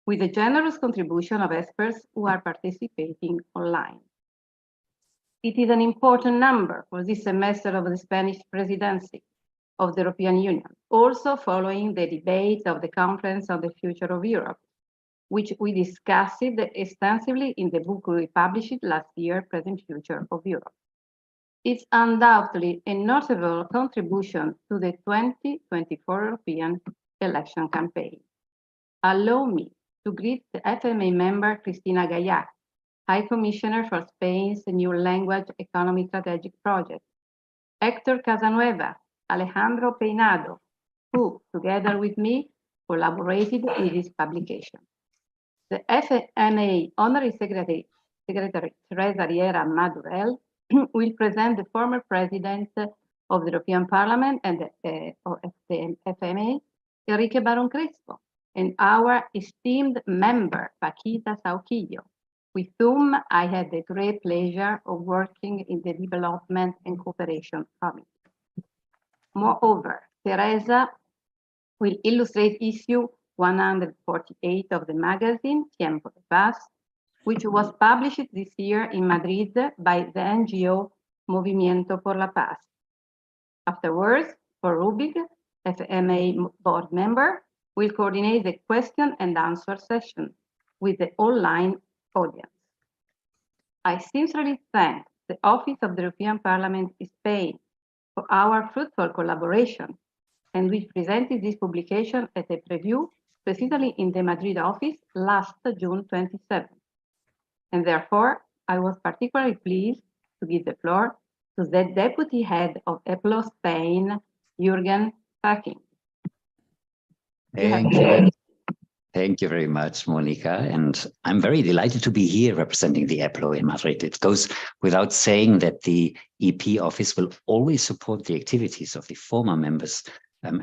with the generous contribution of experts who are participating online. It is an important number for this semester of the Spanish presidency of the European Union, also following the debate of the Conference on the Future of Europe, which we discussed extensively in the book we published last year, Present Future of Europe. It's undoubtedly a notable contribution to the 2024 European election campaign. Allow me to greet the FMA member Cristina Gaya, High Commissioner for Spain's New Language Economy Strategic Project, Hector Casanueva, Alejandro Peinado, who, together with me, collaborated in this publication. The FMA Honorary Secretary Teresa Riera Madurell will present the former President of the European Parliament and of the FMA, Enrique Barón Crespo, and our esteemed member, Paquita Sauquillo, with whom I had the great pleasure of working in the Development and Cooperation Committee. Moreover, Teresa will illustrate issue 148 of the magazine, Tiempo de Paz, which was published this year in Madrid by the NGO Movimiento por la Paz. Afterwards, for Rubik, FMA board member, will coordinate the question and answer session with the online audience. I sincerely thank the Office of the European Parliament in Spain for our fruitful collaboration, and we presented this publication as a preview precisely in the Madrid office last June 27. And therefore, I was particularly pleased to give the floor to the Deputy Head of EPLO Spain, Jürgen Packing. Thank you very much, Monica. And I'm very delighted to be here representing the EPLO in Madrid. It goes without saying that the EP office will always support the activities of the former members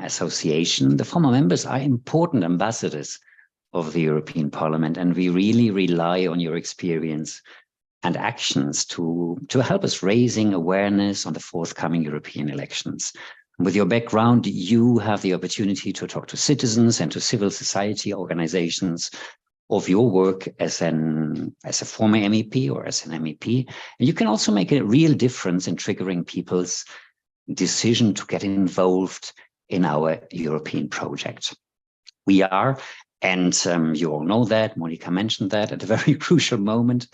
association. The former members are important ambassadors of the European Parliament, and we really rely on your experience and actions to help us raising awareness on the forthcoming European elections. With your background, you have the opportunity to talk to citizens and to civil society organizations of your work as a former MEP or as an MEP. And you can also make a real difference in triggering people's decision to get involved in our European project. We are, and you all know that, Monica mentioned that, at a very crucial moment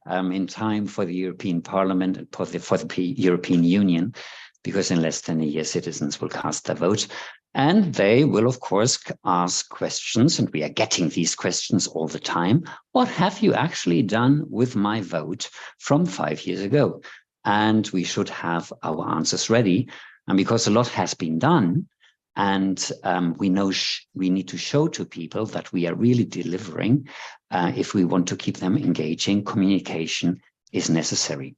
in time for the European Parliament and for the European Union, because in less than a year, citizens will cast their vote. And they will, of course, ask questions, and we are getting these questions all the time. What have you actually done with my vote from 5 years ago? And we should have our answers ready. And because a lot has been done, and we know we need to show to people that we are really delivering, if we want to keep them engaging, communication is necessary.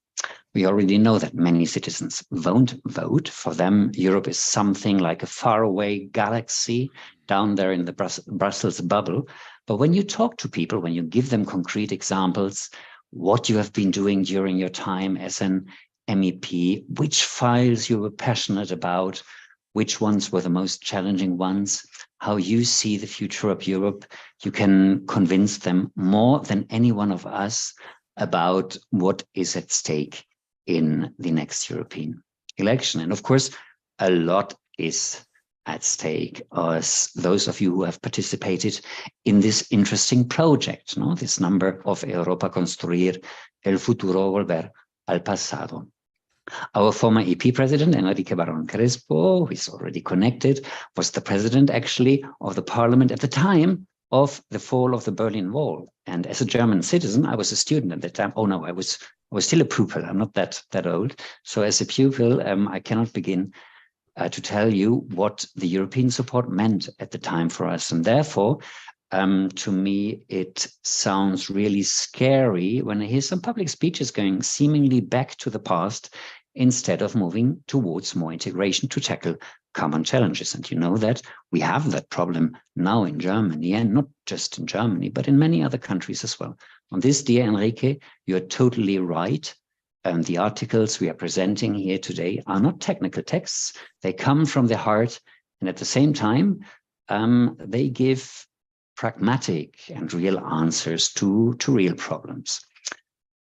We already know that many citizens won't vote. For them, Europe is something like a faraway galaxy down there in the Brussels bubble. But when you talk to people, when you give them concrete examples, what you have been doing during your time as an MEP, which files you were passionate about, which ones were the most challenging ones, how you see the future of Europe, you can convince them more than any one of us about what is at stake in the next European election. And of course, a lot is at stake, as those of you who have participated in this interesting project, this number of Europa Construir el Futuro Volver al Pasado. Our former EP president, Enrique Barón Crespo, who is already connected, was the president actually of the parliament at the time of the fall of the Berlin Wall. And as a German citizen, I was a student at that time. Oh no, I was still a pupil. I'm not that old. So as a pupil, I cannot begin to tell you what the European support meant at the time for us. And therefore, to me, it sounds really scary when I hear some public speeches going seemingly back to the past instead of moving towards more integration to tackle common challenges. And you know that we have that problem now in Germany, and not just in Germany, but in many other countries as well. On this, dear Enrique, you're totally right. The articles we are presenting here today are not technical texts. They come from the heart, and at the same time, they give pragmatic and real answers to real problems.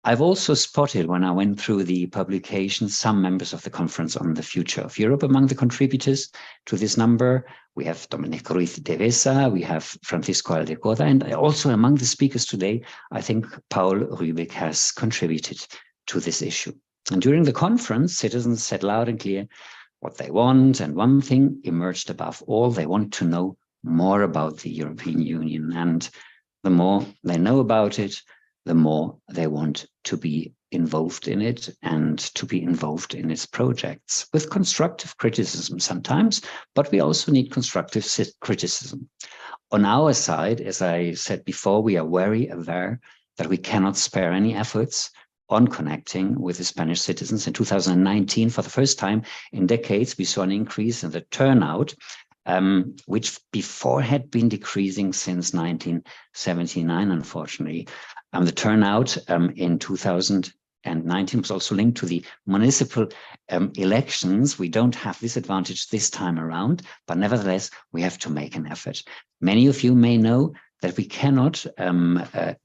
I've also spotted, when I went through the publication, some members of the Conference on the Future of Europe among the contributors to this number. We have Domenico Ruiz de Vesa, we have Francisco Aldecoda, and also among the speakers today, I think Paul Rübig has contributed to this issue. And during the conference, citizens said loud and clear what they want, and one thing emerged above all: they want to know more about the European Union, and the more they know about it, the more they want to be involved in it and to be involved in its projects, with constructive criticism sometimes, but we also need constructive criticism. On our side, as I said before, we are very aware that we cannot spare any efforts on connecting with the Spanish citizens. In 2019, for the first time in decades, we saw an increase in the turnout, which before had been decreasing since 1979, unfortunately. The turnout in 2019 was also linked to the municipal elections. We don't have this advantage this time around, but nevertheless, we have to make an effort. Many of you may know that we cannot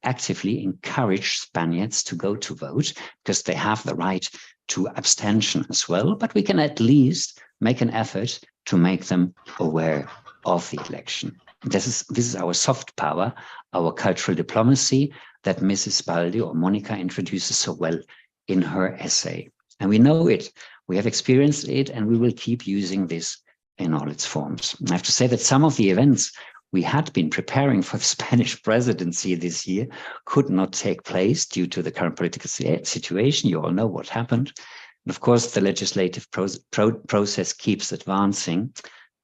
actively encourage Spaniards to go to vote because they have the right to abstention as well, but we can at least make an effort to make them aware of the election. This is our soft power, our cultural diplomacy that Mrs. Baldi or Monica introduces so well in her essay. And we know it, we have experienced it, and we will keep using this in all its forms. I have to say that some of the events we had been preparing for the Spanish presidency this year could not take place due to the current political situation. You all know what happened. And of course, the legislative process keeps advancing,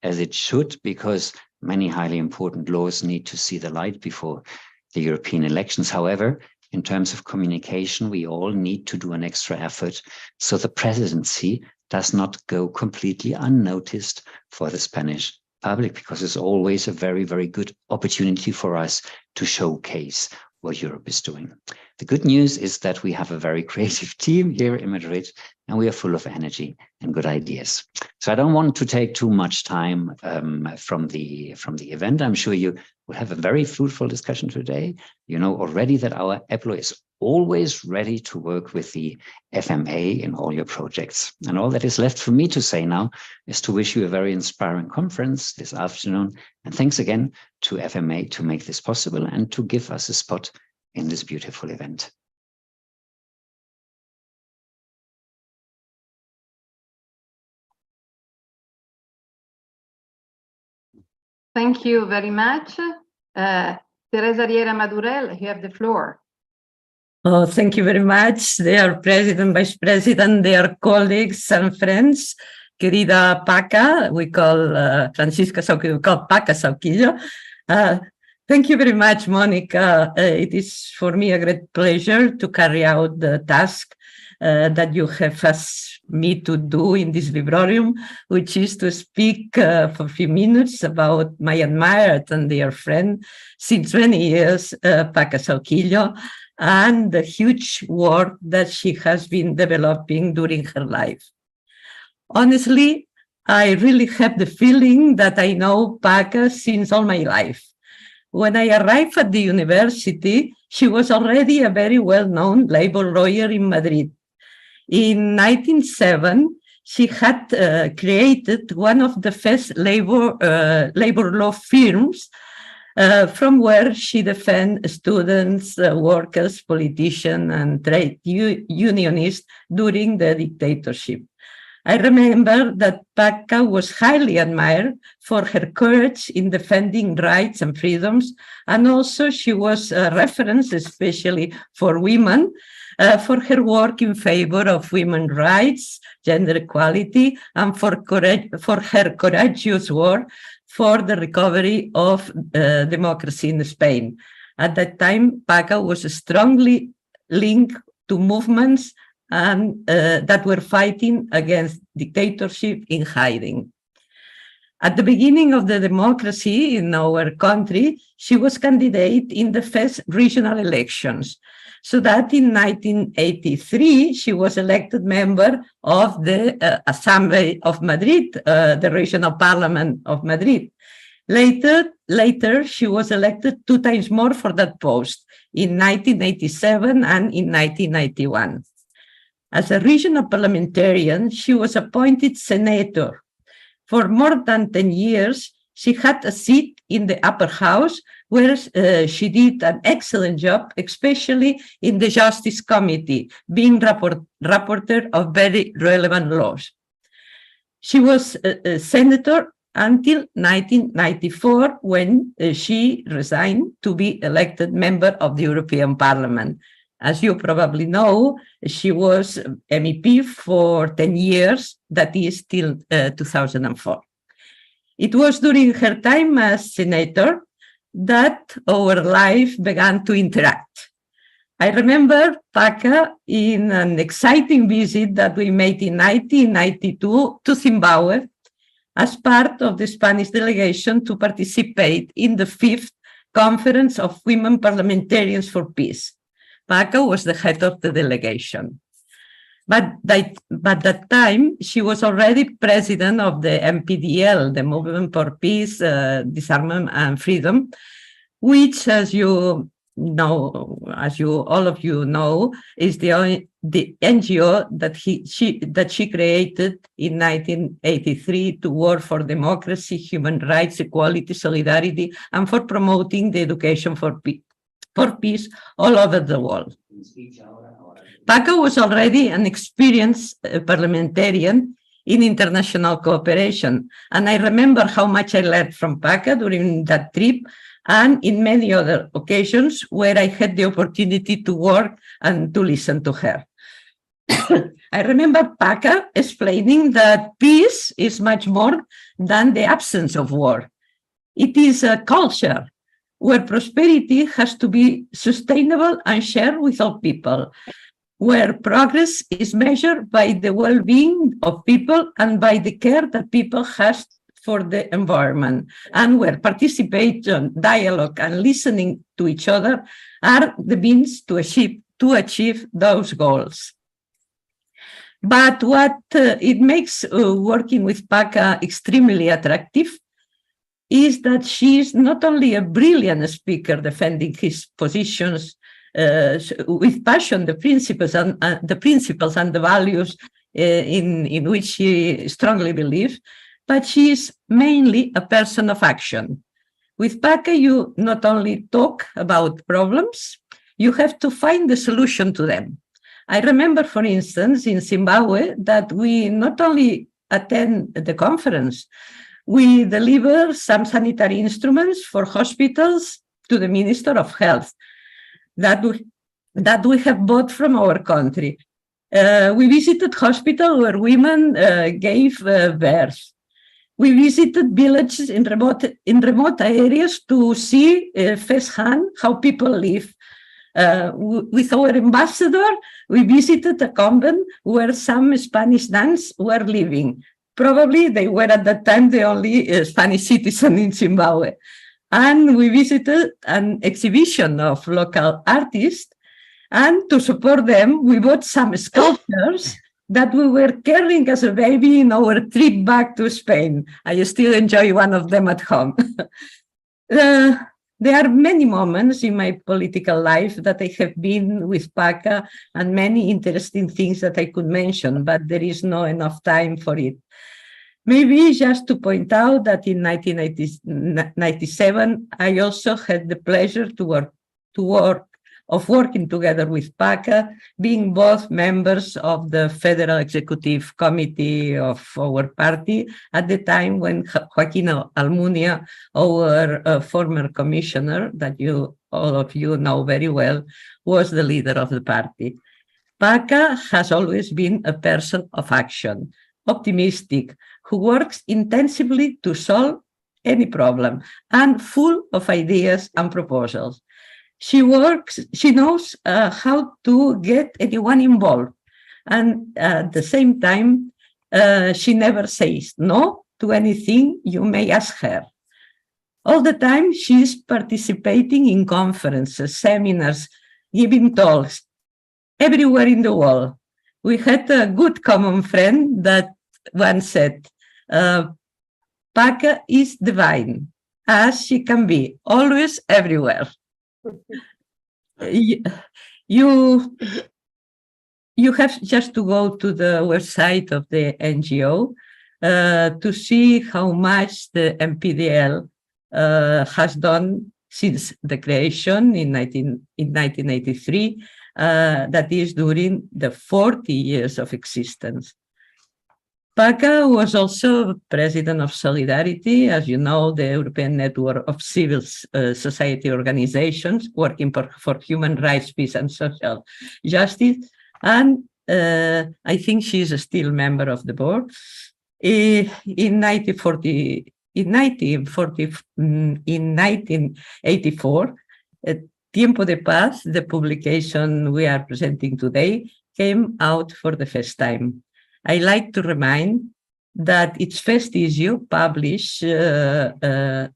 as it should, because many highly important laws need to see the light before the European elections. However, in terms of communication, we all need to do an extra effort so the presidency does not go completely unnoticed for the Spanish public, because it's always a very, very good opportunity for us to showcase what Europe is doing. The good news is that we have a very creative team here in Madrid, and we are full of energy and good ideas. So I don't want to take too much time from the event. I'm sure you will have a very fruitful discussion today. You know already that our EPLO is always ready to work with the FMA in all your projects. And all that is left for me to say now is to wish you a very inspiring conference this afternoon. And thanks again to FMA to make this possible and to give us a spot in this beautiful event. Thank you very much. Teresa Riera Madurell, you have the floor. Oh, thank you very much, dear President, Vice President, dear colleagues and friends. Querida Paca, we call Francisca Sauquillo, we call Paca Sauquillo. Thank you very much, Monica. It is for me a great pleasure to carry out the task that you have asked me to do in this Librorum, which is to speak for a few minutes about my admired and dear friend since many years, Paca Sauquillo, and the huge work that she has been developing during her life. Honestly, I really have the feeling that I know Paca since all my life. When I arrived at the university, she was already a very well-known labor lawyer in Madrid. In 1907, she had created one of the first labor law firms from where she defended students, workers, politicians, and trade unionists during the dictatorship. I remember that Paca was highly admired for her courage in defending rights and freedoms, and also she was a reference, especially for women, for her work in favor of women's rights, gender equality, and for her courageous work for the recovery of democracy in Spain. At that time, Paca was strongly linked to movements and that were fighting against dictatorship in hiding. At the beginning of the democracy in our country, she was candidate in the first regional elections, so that in 1983, she was elected member of the Assembly of Madrid, the regional parliament of Madrid. Later, she was elected 2 times more for that post, in 1987 and in 1991. As a regional parliamentarian, she was appointed senator. For more than 10 years, she had a seat in the upper house where she did an excellent job, especially in the Justice Committee, being rapporteur of very relevant laws. She was a senator until 1994, when she resigned to be elected member of the European Parliament. As you probably know, she was MEP for 10 years, that is till 2004. It was during her time as senator that our life began to interact. I remember Paca in an exciting visit that we made in 1992 to Zimbabwe as part of the Spanish delegation to participate in the 5th Conference of Women Parliamentarians for Peace. Paca was the head of the delegation. But that time, she was already president of the MPDL, the Movement for Peace, Disarmament and Freedom, which, as you know, all of you know, is the NGO that she created in 1983 to work for democracy, human rights, equality, solidarity, and for promoting the education for peace all over the world. Paca was already an experienced parliamentarian in international cooperation, and I remember how much I learned from Paca during that trip and in many other occasions where I had the opportunity to work and to listen to her. I remember Paca explaining that peace is much more than the absence of war. It is a culture where prosperity has to be sustainable and shared with all people, where progress is measured by the well-being of people and by the care that people have for the environment, and where participation, dialogue, and listening to each other are the means to achieve those goals. But what it makes working with Paca extremely attractive is that she is not only a brilliant speaker defending his positions with passion, the principles and the values in which she strongly believes, but she is mainly a person of action. With Paca, you not only talk about problems, you have to find the solution to them. I remember, for instance, in Zimbabwe, that we not only attend the conference, we deliver some sanitary instruments for hospitals to the Minister of Health that we have bought from our country. We visited hospitals where women gave birth. We visited villages in remote areas to see firsthand how people live. With our ambassador, we visited a convent where some Spanish nuns were living. Probably they were at that time the only Spanish citizen in Zimbabwe. And we visited an exhibition of local artists, and to support them, we bought some sculptures that we were carrying as a baby in our trip back to Spain. I still enjoy one of them at home. There are many moments in my political life that I have been with Paca, and many interesting things that I could mention, but there is not enough time for it. Maybe just to point out that in 1997, I also had the pleasure to working together with Paca, being both members of the Federal Executive Committee of our party at the time when Joaquin Almunia, our former commissioner, that all of you know very well, was the leader of the party. Paca has always been a person of action, optimistic, who works intensively to solve any problem, and full of ideas and proposals. She knows how to get anyone involved. And at the same time, she never says no to anything you may ask her. All the time, she is participating in conferences, seminars, giving talks everywhere in the world. We had a good common friend that once said, Paca is divine. as she can be, always everywhere. You have just to go to the website of the NGO to see how much the MPDL has done since the creation in 1983, that is during the 40 years of existence. PACA was also president of Solidarity, as you know, the European Network of Civil Society Organizations working for human rights, peace, and social justice. And I think she's still a member of the board. In 1984, Tiempo de Paz, the publication we are presenting today, came out for the first time. I like to remind that its first issue publishes the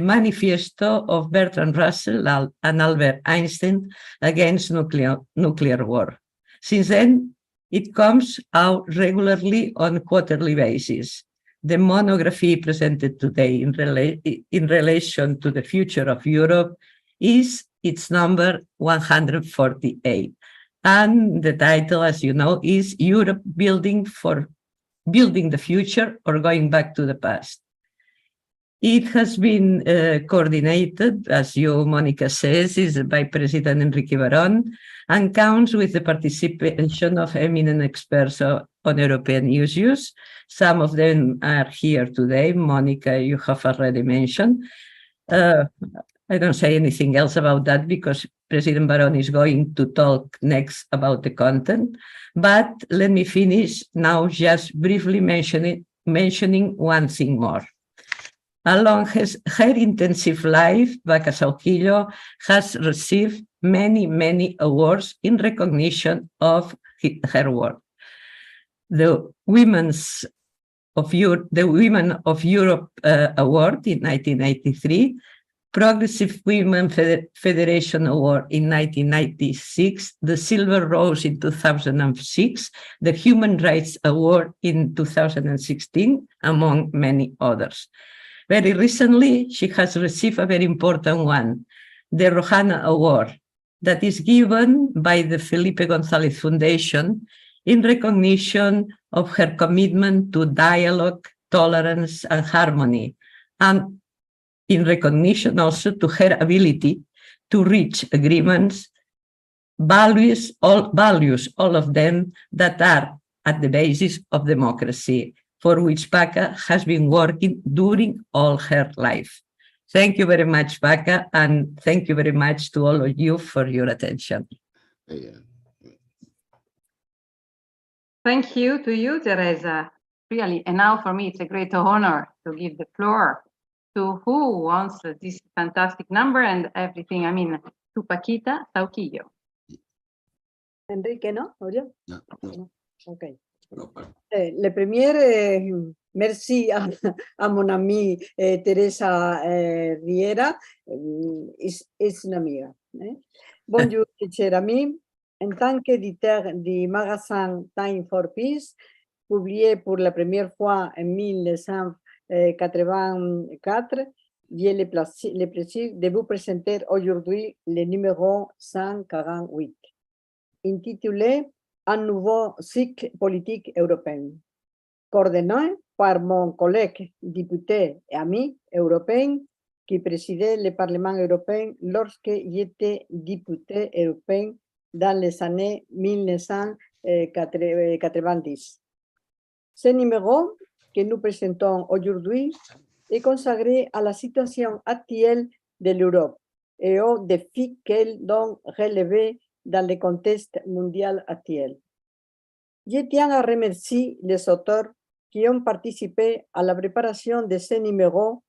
manifesto of Bertrand Russell and Albert Einstein against nuclear war. Since then, it comes out regularly on a quarterly basis. The monography presented today in relation to the future of Europe is its number 148. And the title, as you know, is Europe Building the Future or Going Back to the Past. It has been coordinated, as you, Monica, says, is by President Enrique Barón, and counts with the participation of eminent experts on European issues. Some of them are here today. Monica, you have already mentioned. I don't say anything else about that because President Barón is going to talk next about the content. But let me finish now just briefly mentioning one thing more. Along her intensive life, Vaca Sauquillo has received many awards in recognition of her work. The Women of Europe Award in 1993, Progressive Women Federation Award in 1996, the Silver Rose in 2006, the Human Rights Award in 2016, among many others. Very recently, she has received a very important one, the Rojana Award, that is given by the Felipe González Foundation in recognition of her commitment to dialogue, tolerance, and harmony, and in recognition also to her ability to reach agreements, values, all of them that are at the basis of democracy, for which PACA has been working during all her life. Thank you very much, PACA, and thank you very much to all of you for your attention. Thank you to you, Teresa. Really, and now for me, it's a great honor to give the floor to who wants this fantastic number and everything. I mean, to Paquita Sauquillo. Enrique, ¿no? ¿O yo? No. Ok. Le premier, merci à mon amie Teresa Riera, és una amiga. Bonjour, chers amis. En tant qu'éditeur du magasin Time for Peace, publié pour la première fois en 1984, j'ai le plaisir de vous présenter aujourd'hui le numéro 148, intitulé Un nouveau cycle politique européen, coordonné par mon collègue député et ami européen qui présidait le Parlement européen lorsque j'étais député européen dans les années 1990. Ce numéro que nous présentons aujourd'hui est consacré à la situation actuelle de l'Europe et aux défis qu'elle doit relever dans le contexte mondial actuel. Je tiens à remercier les auteurs qui ont participé à la préparation de ce numéro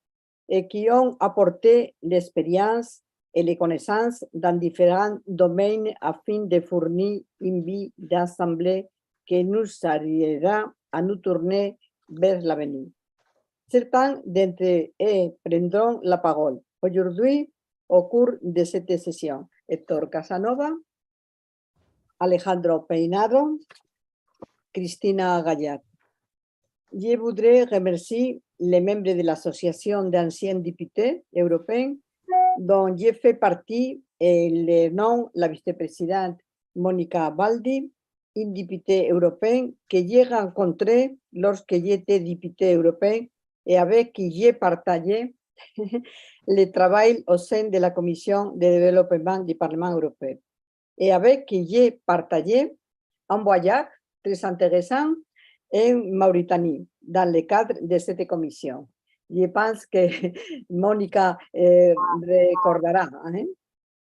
et qui ont apporté l'expérience et les connaissances dans différents domaines afin de fournir une vie d'assemblée qui nous aidera à nous tourner vers l'avenir. Certains d'entre eux prendront la parole aujourd'hui au cours de cette session. Héctor Casanova, Alejandro Peinado, Cristina Gallard. Je voudrais remercier les membres de l'association d'anciens députés européens, dont j'ai fait partie, et le nom, la vice-présidente Monica Baldi, une députée européenne que j'ai rencontrée lorsque j'étais député européen et avec qui j'ai partagé le travail au sein de la Commission de développement du Parlement européen et avec qui j'ai partagé un voyage très intéressant en Mauritanie dans le cadre de cette commission. Je pense que Monica recordera.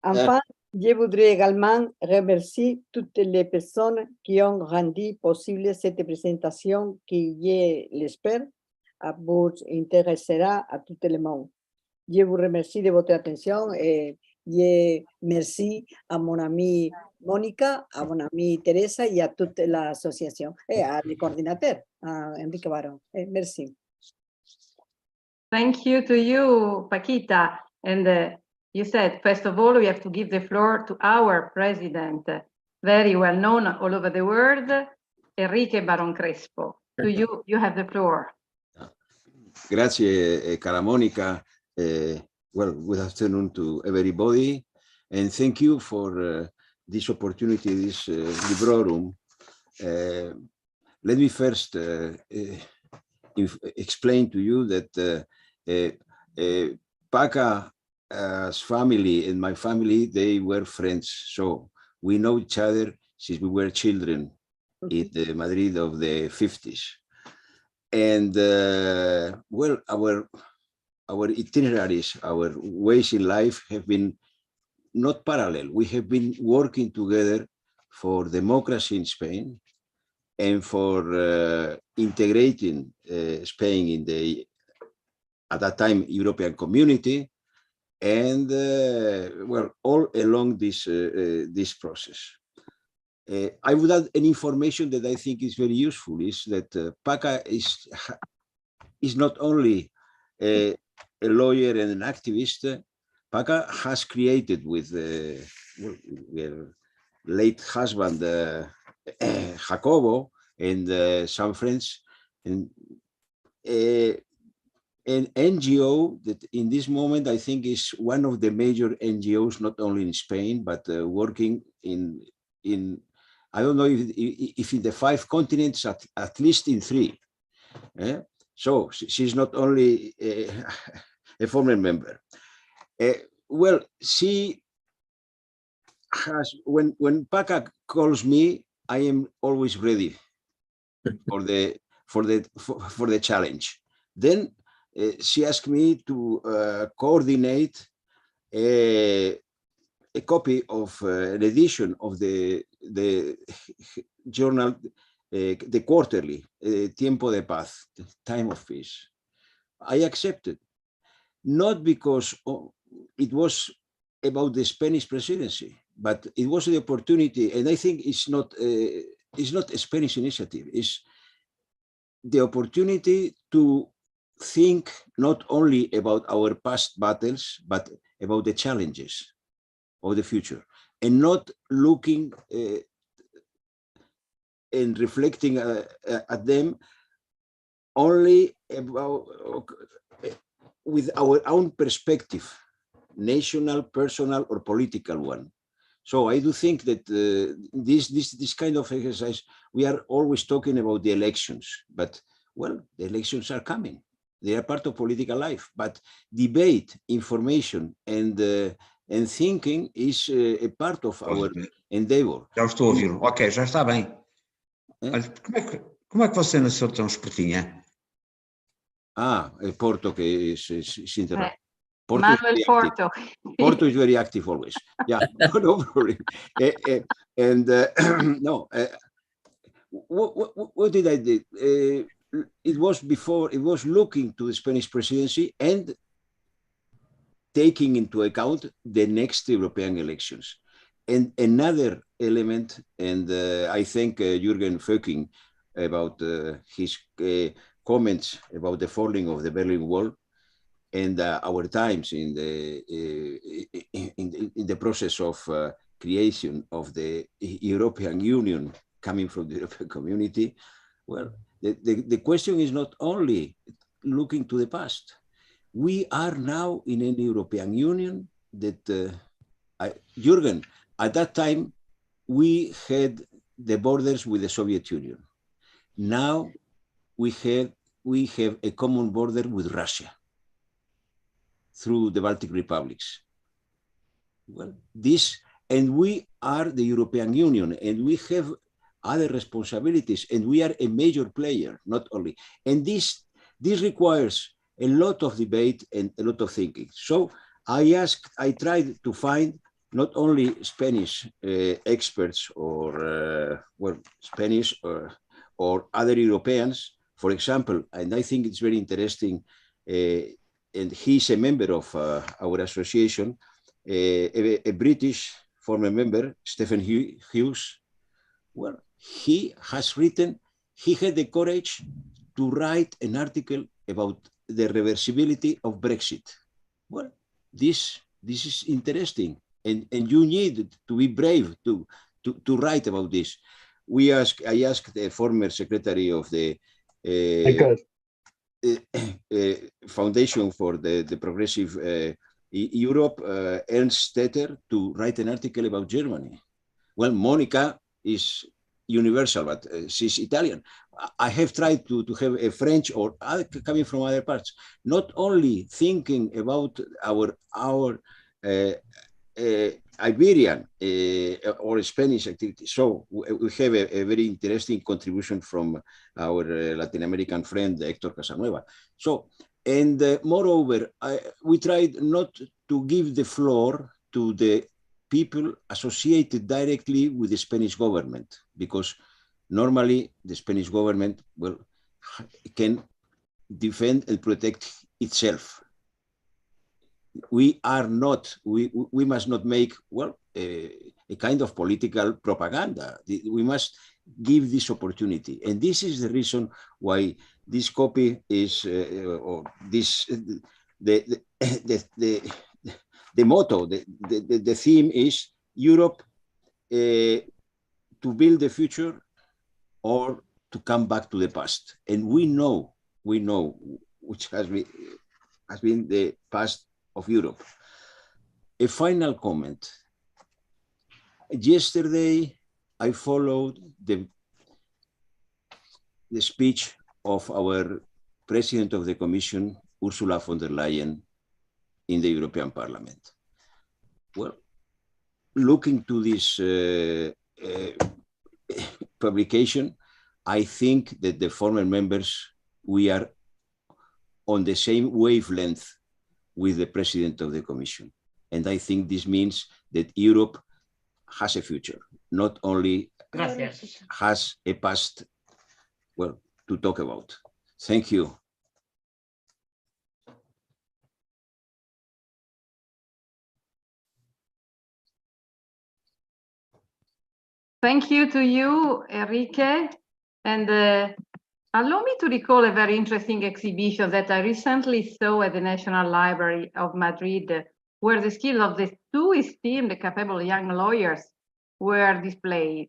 Enfin, je voudrais également remercier toutes les personnes qui ont rendu possible cette présentation qui, je l'espère, vous intéressera à tout le monde. Je vous remercie de votre attention et je merci à mon amie Monica, à mon amie Teresa et à toute l'association et à le coordinateur, à Enrique Barón. Merci. Thank you to you, Paquita. And you said, first of all, we have to give the floor to our president, very well known all over the world, Enrique Barón Crespo. To you, you have the floor. Grazie, cara Monica. Well, good afternoon to everybody, and thank you for this opportunity, this Librorum. Let me first explain to you that Paca's family and my family, they were friends. So we know each other since we were children in the Madrid of the 50s. And well, our itineraries, our ways in life have been not parallel. We have been working together for democracy in Spain and for integrating Spain in the, at that time, European community, and well, all along this this process. I would add an information that I think is very useful, is that Paca is not only a lawyer and an activist. Paca has created with their late husband, Jacobo, and some friends, and an NGO that in this moment I think is one of the major NGOs, not only in Spain, but working in I don't know if in the 5 continents, at least in 3. So she's not only a former member. Well, she has, when Paca calls me, I am always ready for the challenge. Then she asked me to coordinate a copy of an edition of the journal, the quarterly, Tiempo de Paz, the time of peace. I accepted, not because it was about the Spanish presidency, but it was the opportunity, and I think it's not a Spanish initiative, it's the opportunity to think not only about our past battles, but about the challenges of the future, and not looking and reflecting at them only about with our own perspective, national, personal, or political one. So I do think that this kind of exercise, we are always talking about the elections, but well, the elections are coming. They are part of political life, but debate, information, and thinking is a part of our endeavor. Já estou a ouvir. Ok, já está bem. Olha, como é que você nasceu tão espertinha? Porto, que is interrupt. Manuel Porto. Porto is very active always. Yeah, no problem. And no, what did I do? It was before, it was looking to the Spanish presidency and taking into account the next European elections. And another element, and I thank Jürgen Föcking about his comments about the falling of the Berlin Wall and our times in the process of creation of the European Union coming from the European community. Well, the question is not only looking to the past. We are now in an European Union that, Jürgen, at that time, we had the borders with the Soviet Union. Now we have a common border with Russia through the Baltic republics. Well, and we are the European Union, and we have other responsibilities, and we are a major player, not only. And this requires a lot of debate and a lot of thinking. So I tried to find not only Spanish experts or Spanish or other Europeans, for example, and I think it's very interesting, and he's a member of our association, a British former member, Stephen Hughes. Well, he had the courage to write an article about the reversibility of Brexit. Well, this is interesting, and you need to be brave to write about this. I asked the former secretary of the Foundation for the Progressive Europe, Ernst Stetter, to write an article about Germany. Well, Monica is universal, but she's Italian. I have tried to have a French or coming from other parts, not only thinking about our Iberian or Spanish activity. So we have a very interesting contribution from our Latin American friend, Hector Casanueva. So, and moreover, we tried not to give the floor to the people associated directly with the Spanish government, because normally the Spanish government, well, can defend and protect itself. We must not make, well, a kind of political propaganda. We must give this opportunity. And this is the reason why this copy is, or this, the motto, the theme is Europe to build the future or to come back to the past. And we know which has been the past of Europe. A final comment. Yesterday, I followed the speech of our President of the Commission, Ursula von der Leyen, in the European Parliament. Well, looking to this publication, I think that the former members, we are on the same wavelength with the President of the Commission. And I think this means that Europe has a future, not only has a past, well, to talk about. Thank you. Thank you to you, Enrique. And allow me to recall a very interesting exhibition that I recently saw at the National Library of Madrid, where the skills of the two esteemed, capable young lawyers were displayed.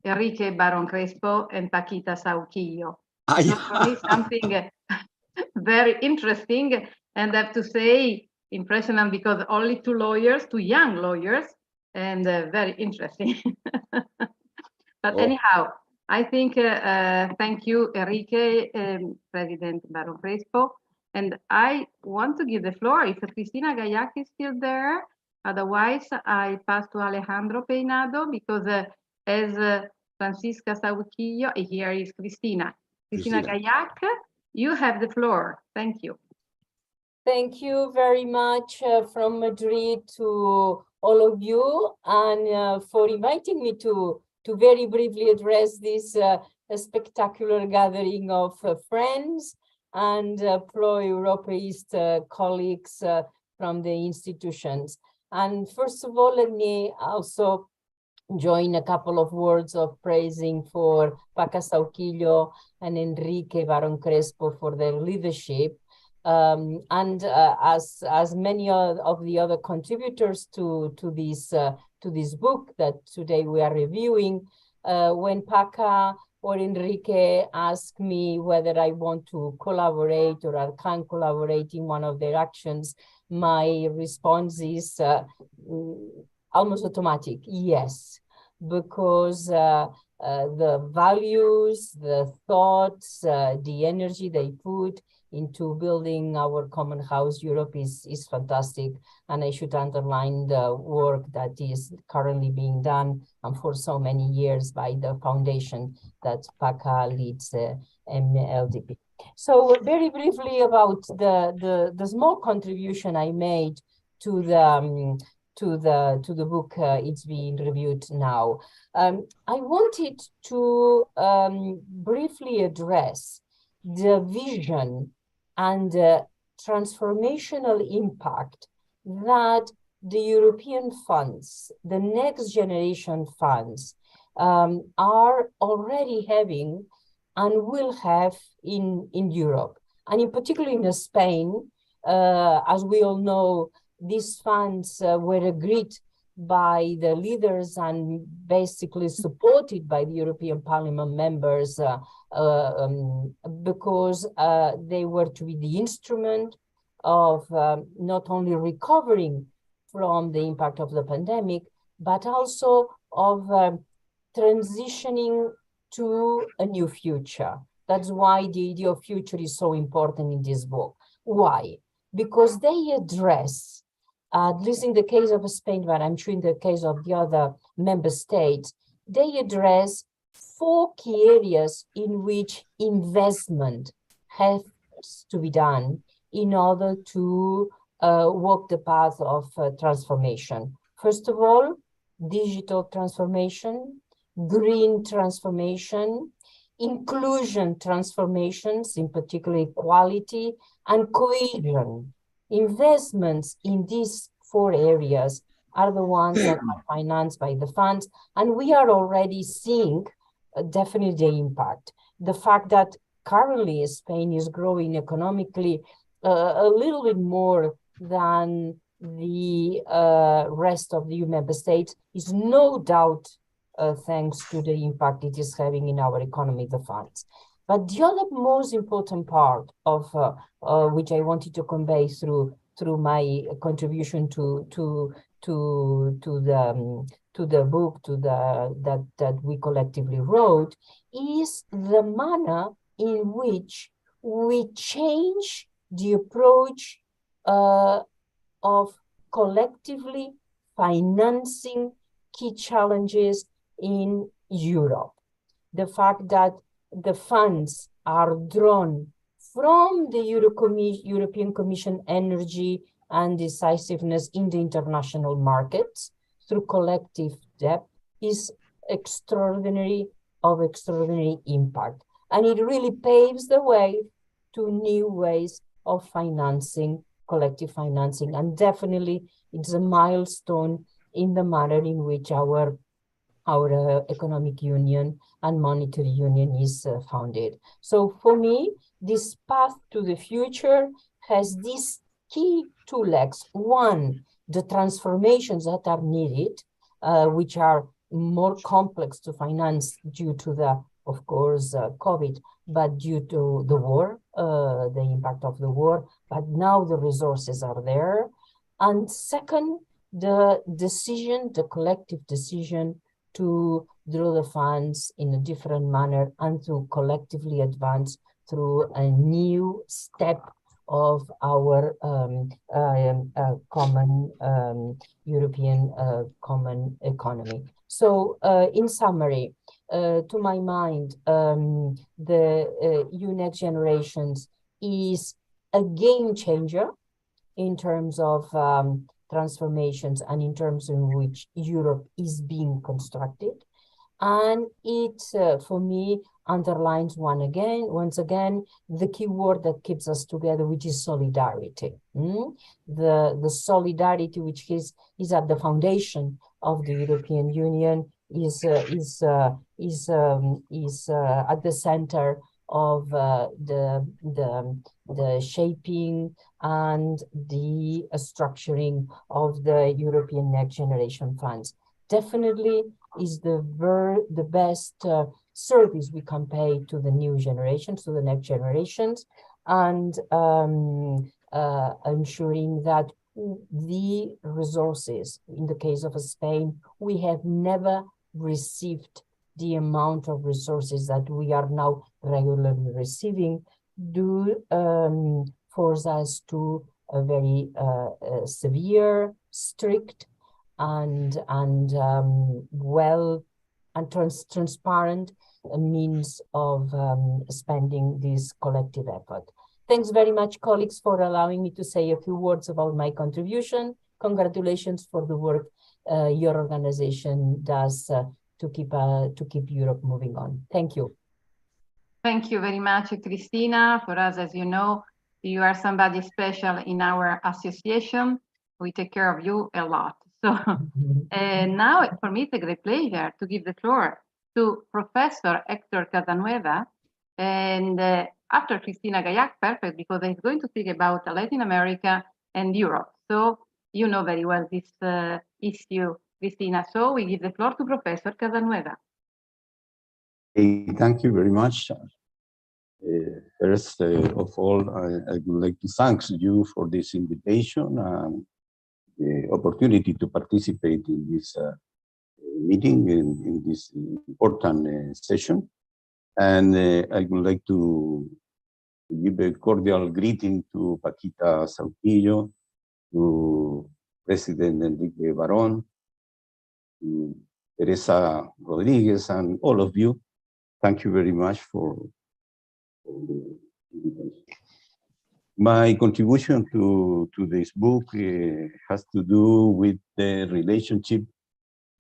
Enrique Barón Crespo and Paquita Sauquillo. So for me, something very interesting, and I have to say, impressionant, because only two young lawyers, and very interesting. But anyhow, I think, thank you, Enrique, President Barón Crespo. And I want to give the floor, if Cristina Gallac is still there. Otherwise, I pass to Alejandro Peinado, because as Francisca Sauquillo, here is Cristina. Cristina Gallac, you have the floor. Thank you. Thank you very much from Madrid to all of you, and for inviting me to very briefly address this spectacular gathering of friends and pro-Europeist colleagues from the institutions. And first of all, let me also join a couple of words of praising for Paca Sauquillo and Enrique Barón Crespo for their leadership. As many of the other contributors to this book that today we are reviewing, when Paca or Enrique asks me whether I want to collaborate or I can collaborate in one of their actions, my response is almost automatic, yes, because the values, the thoughts, the energy they put into building our common house Europe is fantastic. And I should underline the work that is currently being done and for so many years by the foundation that PACA leads, MLDP. So very briefly about the small contribution I made to the book, it's being reviewed now. I wanted to briefly address the vision and transformational impact that the European funds, the next generation funds, are already having and will have in Europe. And in particular in Spain, as we all know, these funds were agreed by the leaders and basically supported by the European Parliament members because they were to be the instrument of not only recovering from the impact of the pandemic, but also of transitioning to a new future. That's why the idea of future is so important in this book. Why? Because they address, at least in the case of Spain, but I'm sure in the case of the other member states, they address 4 key areas in which investment has to be done in order to walk the path of transformation. First of all, digital transformation, green transformation, inclusion transformations, in particular equality, and cohesion. Investments in these 4 areas are the ones that are financed by the funds, and we are already seeing definitely the impact. The fact that currently Spain is growing economically a little bit more than the rest of the EU member states is no doubt thanks to the impact it is having in our economy, the funds. But the other most important part of which I wanted to convey through my contribution to the book that we collectively wrote is the manner in which we change the approach of collectively financing key challenges in Europe. The fact that the funds are drawn from the European Commission energy and decisiveness in the international markets through collective debt is extraordinary impact. And it really paves the way to new ways of financing, collective financing. And definitely it's a milestone in the manner in which our economic union and monetary union is founded. So for me, this path to the future has these key 2 legs. One, the transformations that are needed, which are more complex to finance due to the, of course, COVID, but due to the war, the impact of the war, but now the resources are there. And second, the decision, the collective decision to draw the funds in a different manner and to collectively advance through a new step of our common European common economy. So in summary, to my mind, the EU Next Generations is a game changer in terms of transformations and in terms in which Europe is being constructed. And it, for me, underlines once again, the key word that keeps us together, which is solidarity. The solidarity which is at the foundation of the European Union is at the center of the shaping and the structuring of the European Next Generation funds. Definitely is the best service we can pay to the new generations, to the next generations, and ensuring that the resources, in the case of Spain, we have never received the amount of resources that we are now regularly receiving, do force us to a very severe, strict, and transparent means of spending this collective effort. Thanks very much, colleagues, for allowing me to say a few words about my contribution. Congratulations for the work your organization does to keep Europe moving on. Thank you. Thank you very much, Cristina. For us, as you know, you are somebody special in our association. We take care of you a lot. So now for me, it's a great pleasure to give the floor to Professor Héctor Casanueva. And after Cristina Gaillac, perfect, because he's going to speak about Latin America and Europe. So you know very well this issue, Cristina. So we give the floor to Professor Casanueva. Thank you very much. First of all, I would like to thank you for this invitation and the opportunity to participate in this meeting, in this important session. And I would like to give a cordial greeting to Paquita Sauquillo, to President Enrique Barón, to Teresa Rodriguez, and all of you. Thank you very much for the invitation. My contribution to this book has to do with the relationship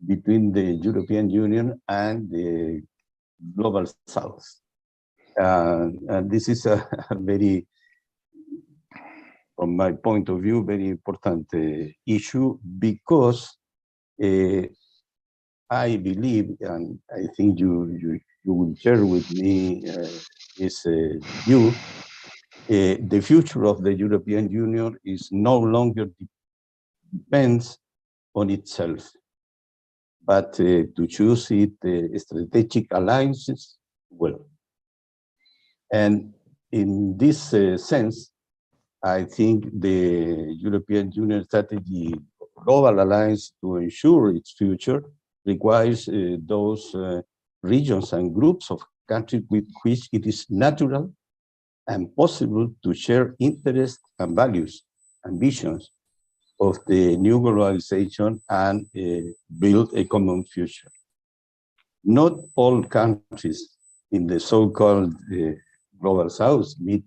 between the European Union and the Global South. And this is a very, from my point of view, very important issue, because I believe, and I think you will share with me this view, the future of the European Union is no longer depends on itself, but to choose it strategic alliances well. And in this sense, I think the European Union strategy global alliance to ensure its future requires those regions and groups of countries with which it is natural and possible to share interests and values and visions of the new globalization and build a common future. Not all countries in the so-called Global South meet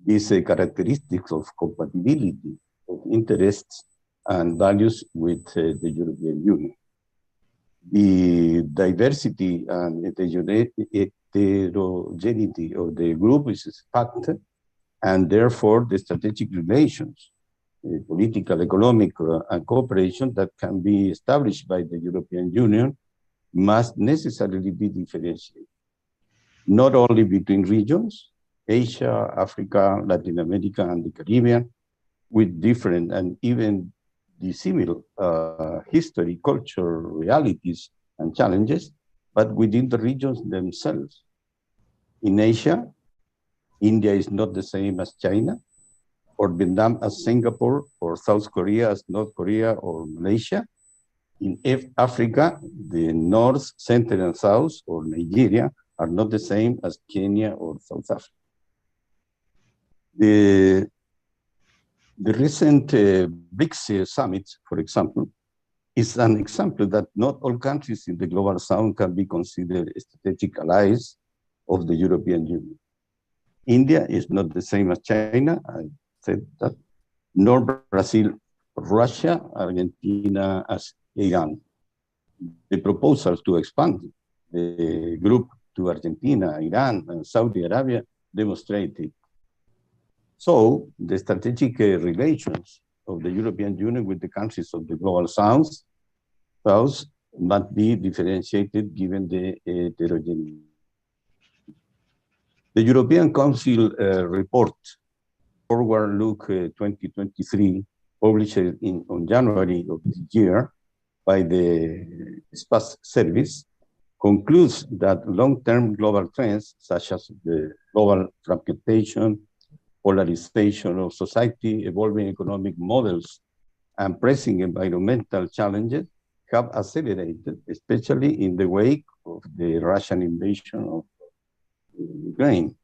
these characteristics of compatibility of interests and values with the European Union. The diversity and heterogeneity of the group is a fact, and therefore the strategic relations, political, economic, and cooperation that can be established by the European Union must necessarily be differentiated, not only between regions, Asia, Africa, Latin America, and the Caribbean, with different and even dissimilar history, culture, realities, and challenges, but within the regions themselves. In Asia, India is not the same as China, or Vietnam as Singapore, or South Korea as North Korea or Malaysia. In Africa, the North, Center, and South, or Nigeria, are not the same as Kenya or South Africa. The recent BRICS summit, for example, is an example that not all countries in the Global South can be considered strategic allies of the European Union. India is not the same as China, I said that, nor Brazil, Russia, Argentina, as Iran. The proposals to expand the group to Argentina, Iran, and Saudi Arabia demonstrated. So the strategic relations of the European Union with the countries of the Global South must be differentiated given the heterogeneity. The European Council report, Forward Look 2023, published on January of this year by the Space Service, concludes that long-term global trends, such as the global fragmentation, polarization of society, evolving economic models, and pressing environmental challenges, have accelerated, especially in the wake of the Russian invasion of Ukraine.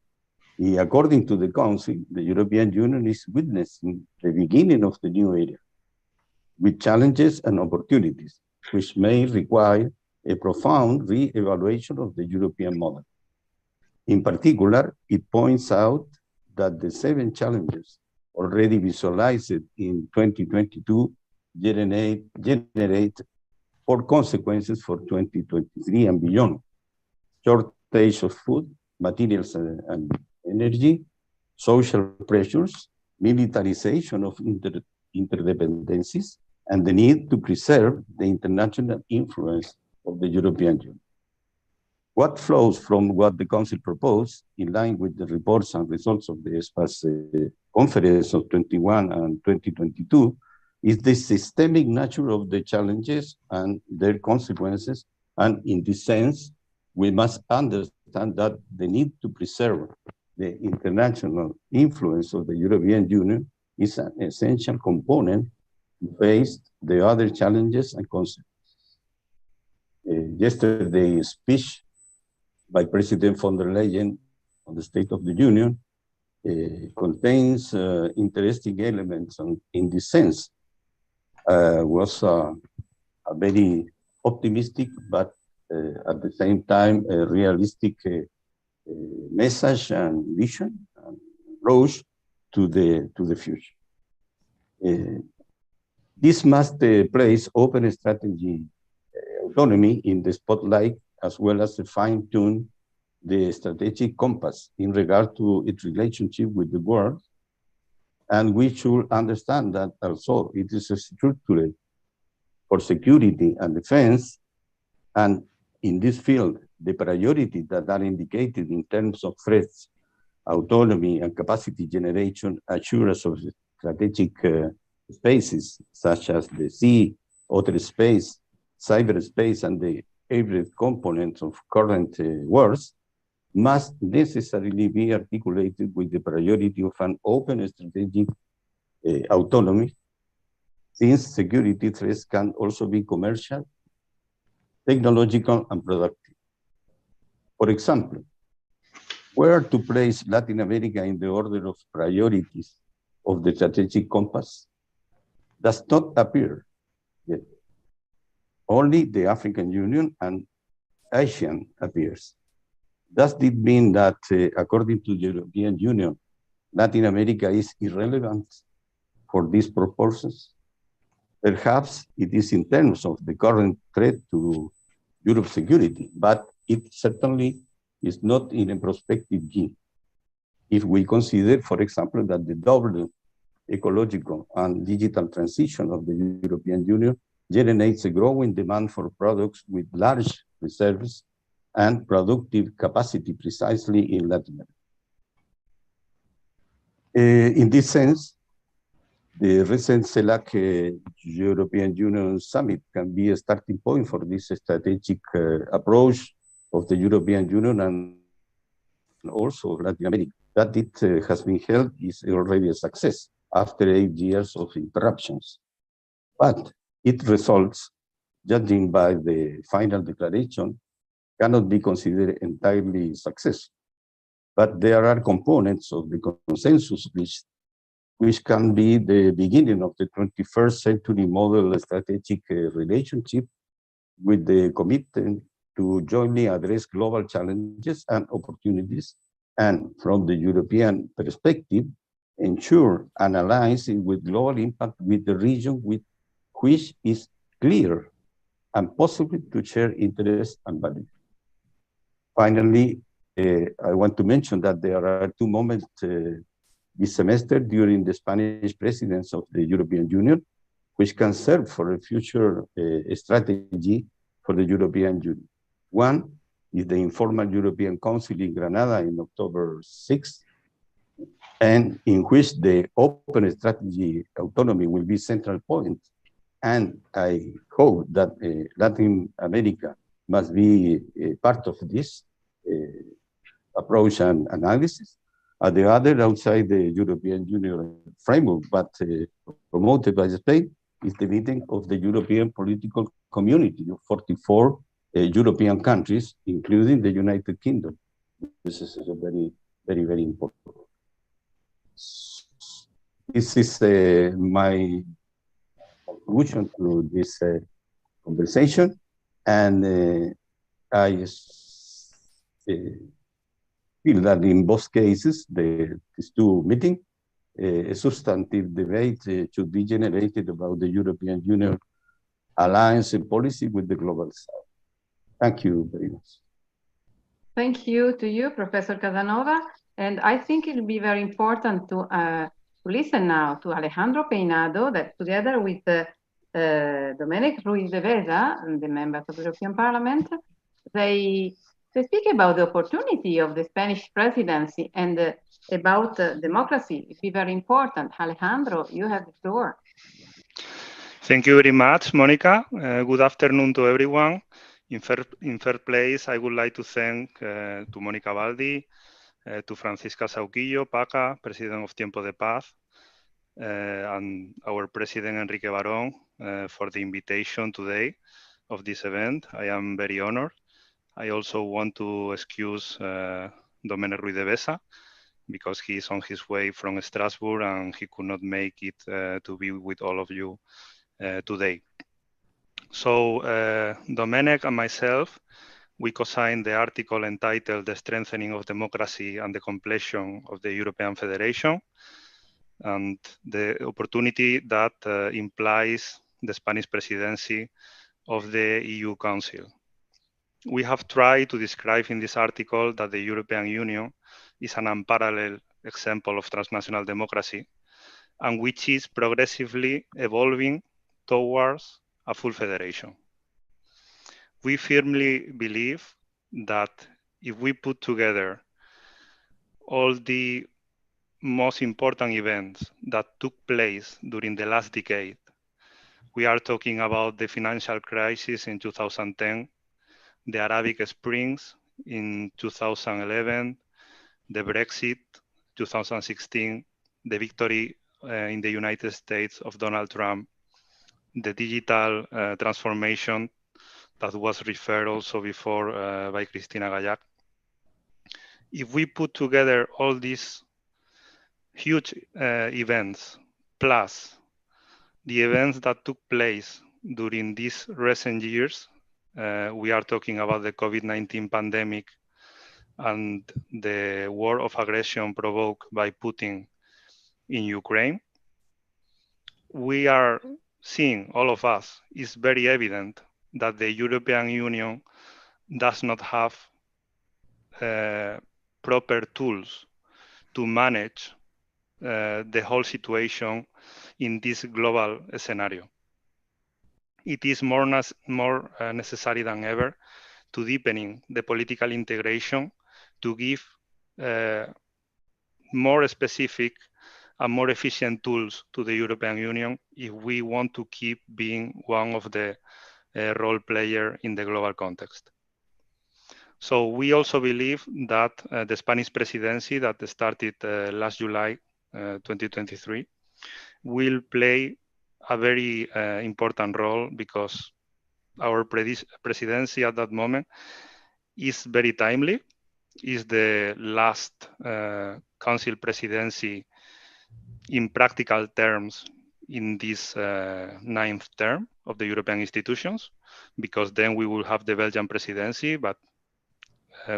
According to the Council, the European Union is witnessing the beginning of the new era, with challenges and opportunities, which may require a profound re-evaluation of the European model. In particular, it points out that the 7 challenges already visualized in 2022 generate 4 consequences for 2023 and beyond: shortage of food, materials and energy, social pressures, militarization of interdependencies, and the need to preserve the international influence of the European Union. What flows from what the Council proposed, in line with the reports and results of the ESPA's conference of 21 and 2022, is the systemic nature of the challenges and their consequences. And in this sense, we must understand that the need to preserve the international influence of the European Union is an essential component to face the other challenges and consequences. Yesterday's speech by President von der Leyen on the State of the Union contains interesting elements in this sense. Was a very optimistic, but at the same time, a realistic message and vision and approach to the future. This must place open strategy autonomy in the spotlight, as well as fine-tune the strategic compass in regard to its relationship with the world. And we should understand that also it is structured for security and defense. And in this field, the priorities that are indicated in terms of threats, autonomy, and capacity generation assure us of strategic spaces, such as the sea, outer space, cyberspace, and the hybrid components of current wars, must necessarily be articulated with the priority of an open strategic autonomy, since security threats can also be commercial, technological, and productive. For example, where to place Latin America in the order of priorities of the strategic compass does not appear yet. Only the African Union and ASEAN appears. Does it mean that, according to the European Union, Latin America is irrelevant for these purposes? Perhaps it is in terms of the current threat to Europe's security, but it certainly is not in a prospective view. If we consider, for example, that the double ecological and digital transition of the European Union generates a growing demand for products with large reserves and productive capacity precisely in Latin America. In this sense, the recent CELAC European Union Summit can be a starting point for this strategic approach of the European Union and also Latin America. That it has been held is already a success after 8 years of interruptions. But its results, judging by the final declaration, cannot be considered entirely successful. But there are components of the consensus which can be the beginning of the 21st century model strategic relationship, with the commitment to jointly address global challenges and opportunities, and from the European perspective, ensure an alliance with global impact with the region which is clear and possible to share interests and values. Finally, I want to mention that there are 2 moments this semester during the Spanish presidency of the European Union, which can serve for a future strategy for the European Union. One is the informal European Council in Granada in October 6th, and in which the open strategy autonomy will be central point. And I hope that Latin America must be part of this approach and analysis. The other, outside the European Union framework, but promoted by Spain, is the meeting of the European political community of 44 European countries, including the United Kingdom. This is a very important. This is my conclusion to this conversation, and I feel that in both cases, these two meetings, a substantive debate should be generated about the European Union alliance and policy with the global south. Thank you very much. Thank you to you, Professor Casanova. And I think it'll be very important to listen now to Alejandro Peinado, that together with Domènec Ruiz de Vesa, the members of the European Parliament, they speak about the opportunity of the Spanish presidency and about democracy. It'd be very important. Alejandro, you have the floor. Thank you very much, Monica. Good afternoon to everyone. In third place, I would like to thank to Monica Baldi, to Francisca Sauquillo, PACA, President of Tiempo de Paz, and our President Enrique Barón for the invitation today of this event. I am very honored. I also want to excuse Domènec Ruiz de Vesa because he is on his way from Strasbourg and he could not make it to be with all of you today. So Domènec and myself, we co-signed the article entitled The Strengthening of Democracy and the Completion of the European Federation, and the opportunity that implies the Spanish presidency of the EU Council. We have tried to describe in this article that the European Union is an unparalleled example of transnational democracy and which is progressively evolving towards a full federation. We firmly believe that if we put together all the most important events that took place during the last decade, we are talking about the financial crisis in 2010, the Arabic Springs in 2011, the Brexit 2016, the victory in the United States of Donald Trump, the digital transformation that was referred also before by Cristina Gallac. If we put together all these huge events, plus the events that took place during these recent years, we are talking about the COVID-19 pandemic and the war of aggression provoked by Putin in Ukraine, we are seeing, all of us, it's very evident that the European Union does not have proper tools to manage the whole situation in this global scenario. It is more necessary than ever to deepening the political integration, to give more specific and more efficient tools to the European Union if we want to keep being one of the role player in the global context. So we also believe that the Spanish presidency that started last July 2023 will play a very important role because our presidency at that moment is very timely, is the last council presidency in practical terms in this ninth term of the European institutions, because then we will have the Belgian presidency, but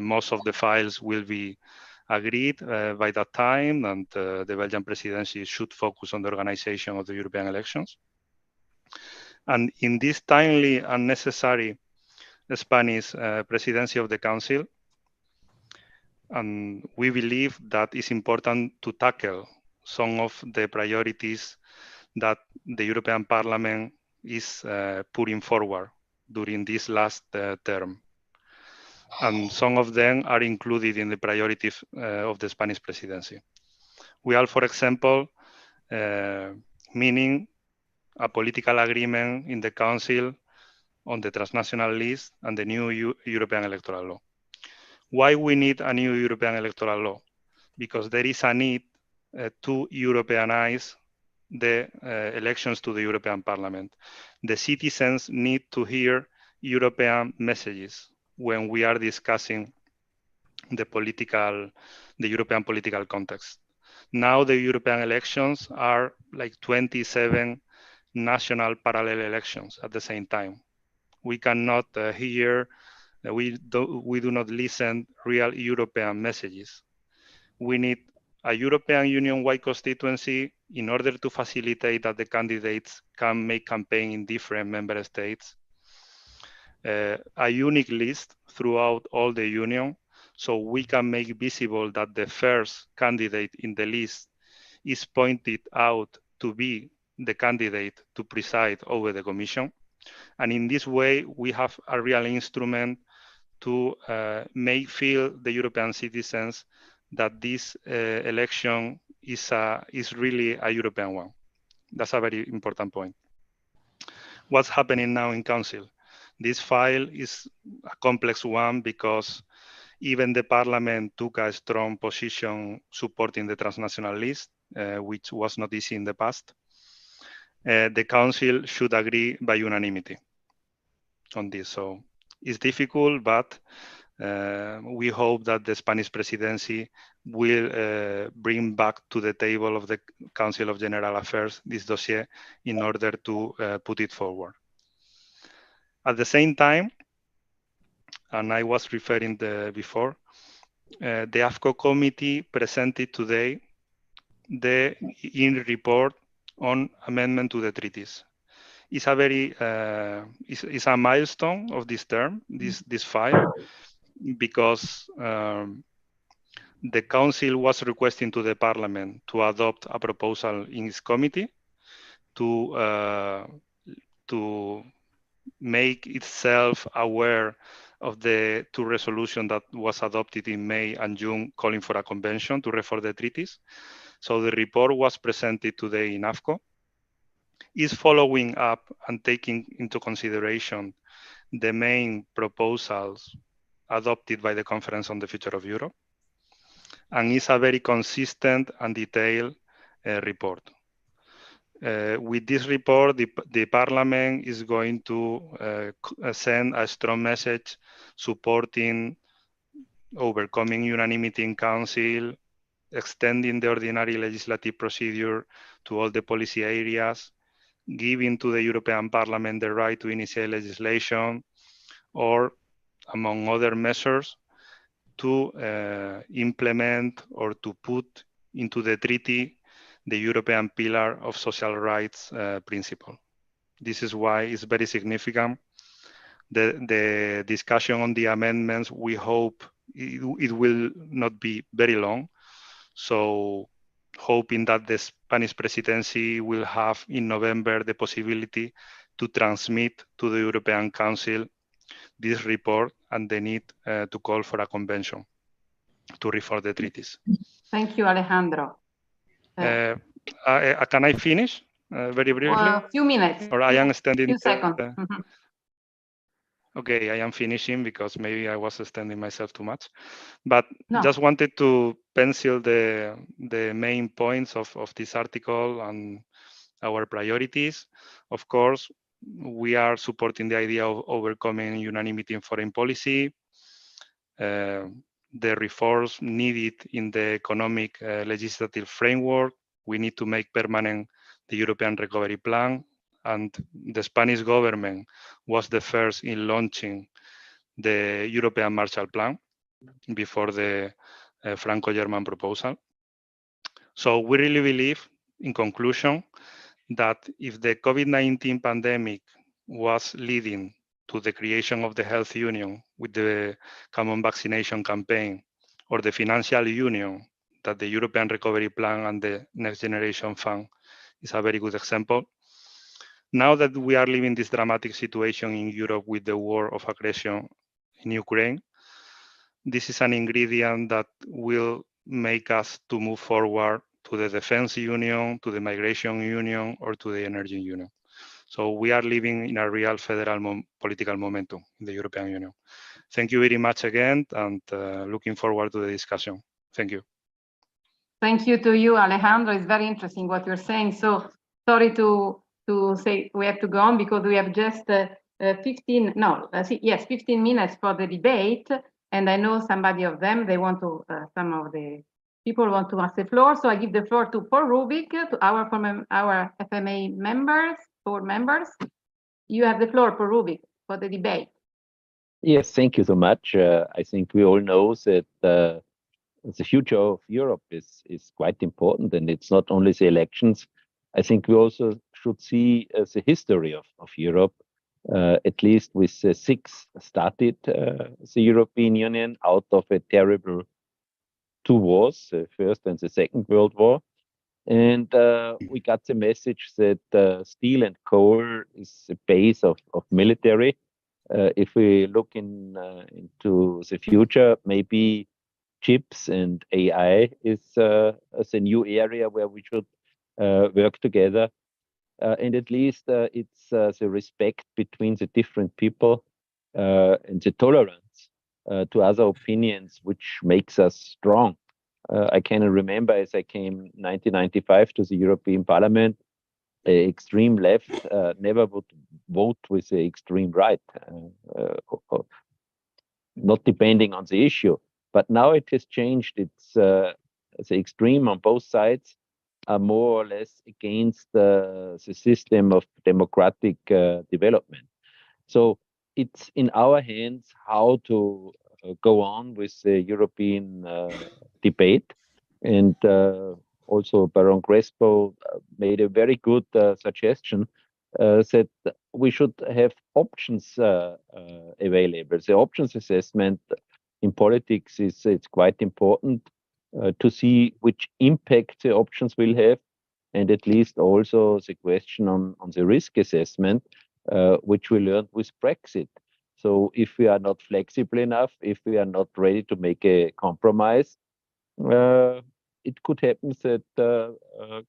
most of the files will be agreed by that time, and the Belgian presidency should focus on the organization of the European elections. And in this timely and necessary Spanish presidency of the Council, and we believe that it's important to tackle some of the priorities that the European Parliament is putting forward during this last term. And some of them are included in the priorities of the Spanish presidency. We are, for example, meaning a political agreement in the Council on the transnational list and the new European electoral law. Why we need a new European electoral law? Because there is a need to Europeanize the elections to the European Parliament. The citizens need to hear European messages when we are discussing the European political context. Now the European elections are like 27 national parallel elections at the same time. We cannot hear, we do not listen real European messages. We need a European Union-wide constituency in order to facilitate that the candidates can make campaign in different member states. A unique list throughout all the Union, so we can make visible that the first candidate in the list is pointed out to be the candidate to preside over the Commission. And in this way, we have a real instrument to make feel the European citizens that this election is really a European one. That's a very important point. What's happening now in Council? This file is a complex one because even the Parliament took a strong position supporting the transnational list, which was not easy in the past. The Council should agree by unanimity on this. So it's difficult, but we hope that the Spanish presidency will bring back to the table of the Council of General Affairs this dossier in order to put it forward. At the same time, and I was referring before, the AFCO committee presented today the IN report on amendment to the treaties. It's a very it's a milestone of this term, this file, because the Council was requesting to the Parliament to adopt a proposal in its committee to make itself aware of the two resolutions that was adopted in May and June calling for a convention to reform the treaties. So the report was presented today in AFCO. Is following up and taking into consideration the main proposals adopted by the Conference on the Future of Europe, and is a very consistent and detailed report. With this report, the Parliament is going to send a strong message supporting overcoming unanimity in Council, extending the ordinary legislative procedure to all the policy areas, giving to the European Parliament the right to initiate legislation, or among other measures, to implement or to put into the treaty the European Pillar of Social Rights principle. This is why it's very significant. The discussion on the amendments, we hope it will not be very long. So hoping that the Spanish presidency will have in November the possibility to transmit to the European Council this report and the need to call for a convention to reform the treaties. Thank you, Alejandro. Can I finish very briefly? A few minutes. Or I am extending. Few seconds. Okay, I am finishing because maybe I was extending myself too much, but No. just wanted to pencil the main points of this article and our priorities. Of course, we are supporting the idea of overcoming unanimity in foreign policy, the reforms needed in the economic legislative framework. We need to make permanent the European Recovery Plan, and the Spanish government was the first in launching the European Marshall Plan before the Franco-German proposal. So we really believe, in conclusion, that if the COVID-19 pandemic was leading to the creation of the health union with the common vaccination campaign, or the financial union that the European Recovery Plan and the Next Generation Fund is a very good example. Now that we are living this dramatic situation in Europe with the war of aggression in Ukraine, this is an ingredient that will make us to move forward to the defense union, to the migration union, or to the energy union. So we are living in a real federal political momentum in the European Union. Thank you very much again, and looking forward to the discussion. Thank you. Thank you to you, Alejandro. It's very interesting what you're saying. So sorry to say we have to go on because we have just 15 minutes for the debate. And I know somebody of them, they want to, some of the people want to ask the floor. So I give the floor to Paul Rubik, to our FMA members, board members. You have the floor, Paul Rubik, for the debate. Yes, thank you so much. I think we all know that the future of Europe is quite important, and it's not only the elections. I think we also should see the history of Europe, at least with the six started the European Union out of a terrible two wars, the First and the Second World War. And we got the message that steel and coal is the base of military. If we look into the future, maybe chips and AI is a new area where we should work together. And at least it's the respect between the different people and the tolerance to other opinions, which makes us strong. I can remember as I came 1995 to the European Parliament, the extreme left never would vote with the extreme right, not depending on the issue. But now it has changed. It's the extreme on both sides are more or less against the system of democratic development. So it's in our hands how to go on with the European debate. And also Barón Crespo made a very good suggestion that we should have options available. The options assessment in politics it's quite important to see which impact the options will have, and at least also the question on the risk assessment, which we learned with Brexit. So if we are not flexible enough, if we are not ready to make a compromise, it could happen that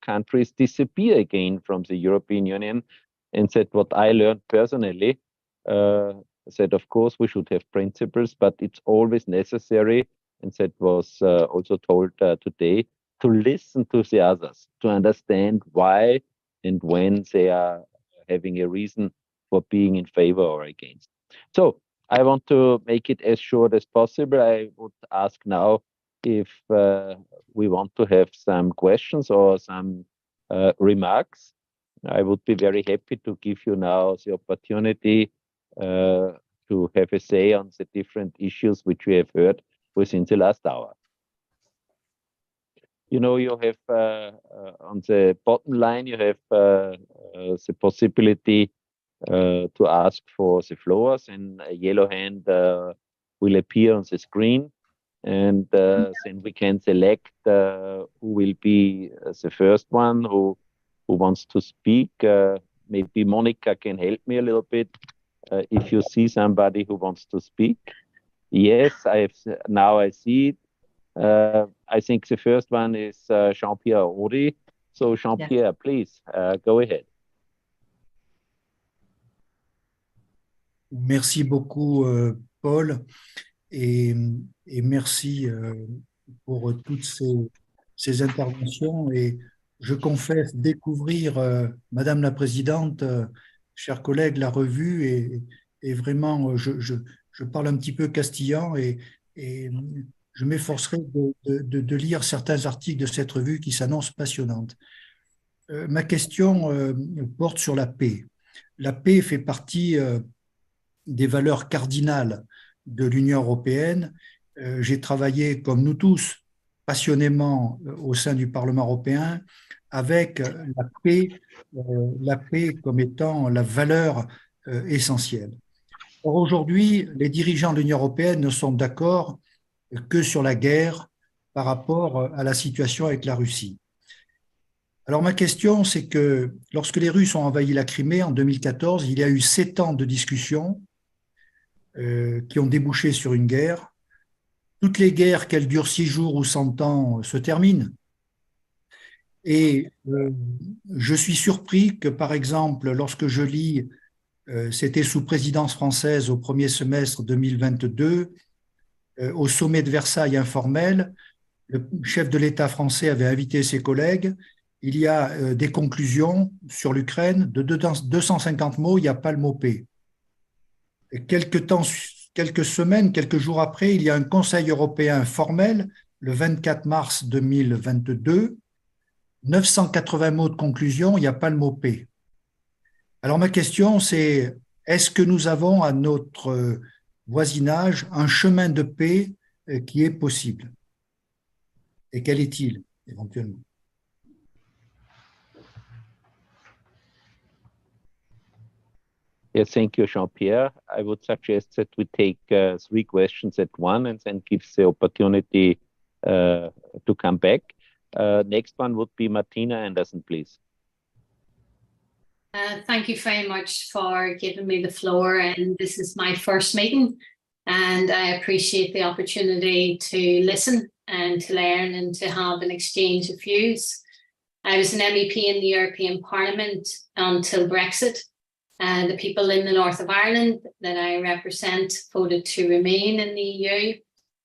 countries disappear again from the European Union. And that what I learned personally, that of course we should have principles, but it's always necessary, and that was also told today, to listen to the others, to understand why and when they are having a reason for being in favor or against. So I want to make it as short as possible. I would ask now if we want to have some questions or some remarks. I would be very happy to give you now the opportunity to have a say on the different issues which we have heard within the last hour. You know, you have on the bottom line, you have the possibility to ask for the floors, and a yellow hand will appear on the screen. And then we can select who will be the first one who wants to speak. Maybe Monica can help me a little bit. If you see somebody who wants to speak. Yes, now I see it. I think the first one is Jean-Pierre Audi. So Jean-Pierre, please go ahead. Merci beaucoup, Paul, et merci pour toutes ces interventions. Et je confesse découvrir, Madame la Présidente, chers collègues, la revue, et vraiment, je parle un petit peu castillan, et je m'efforcerai de lire certains articles de cette revue qui s'annoncent passionnantes. Ma question porte sur la paix. La paix fait partie des valeurs cardinales de l'Union européenne. J'ai travaillé, comme nous tous, passionnément au sein du Parlement européen, avec la paix comme étant la valeur essentielle. Or, aujourd'hui, les dirigeants de l'Union européenne ne sont d'accord que sur la guerre par rapport à la situation avec la Russie. Alors ma question, c'est que lorsque les Russes ont envahi la Crimée en 2014, il y a eu 7 ans de discussions qui ont débouché sur une guerre. Toutes les guerres, qu'elles durent 6 jours ou 100 ans, se terminent. Et je suis surpris que, par exemple, lorsque je lis, c'était sous présidence française au premier semestre 2022, au sommet de Versailles informel, le chef de l'État français avait invité ses collègues. Il y a des conclusions sur l'Ukraine de 250 mots, il n'y a pas le mot paix. Et quelques semaines, quelques jours après, il y a un Conseil européen formel, le 24 mars 2022, 980 mots de conclusion, il n'y a pas le mot paix. Alors ma question, c'est est-ce que nous avons à notre voisinage un chemin de paix qui est possible? Et quel est-il éventuellement? Yes, thank you, Jean-Pierre. I would suggest that we take 3 questions at one and then gives the opportunity to come back. Next one would be Martina Anderson, please. Thank you very much for giving me the floor, and this is my first meeting, and I appreciate the opportunity to listen and to learn and to have an exchange of views. I was an MEP in the European Parliament until Brexit. The people in the north of Ireland that I represent voted to remain in the EU,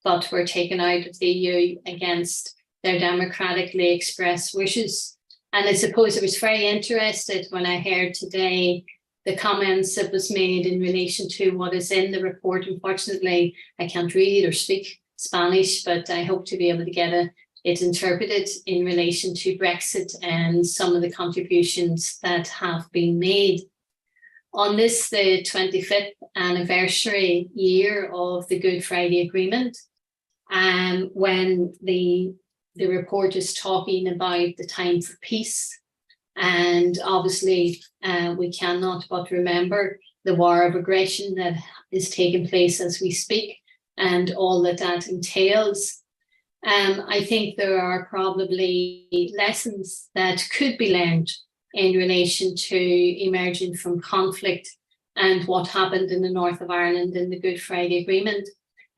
but were taken out of the EU against their democratically expressed wishes. And I suppose I was very interested when I heard today the comments that was made in relation to what is in the report. Unfortunately, I can't read or speak Spanish, but I hope to be able to get it interpreted in relation to Brexit and some of the contributions that have been made. On this, the 25th anniversary year of the Good Friday Agreement, when the report is talking about the time for peace, and obviously we cannot but remember the war of aggression that is taking place as we speak and all that that entails. I think there are probably lessons that could be learned in relation to emerging from conflict and what happened in the north of Ireland in the Good Friday Agreement.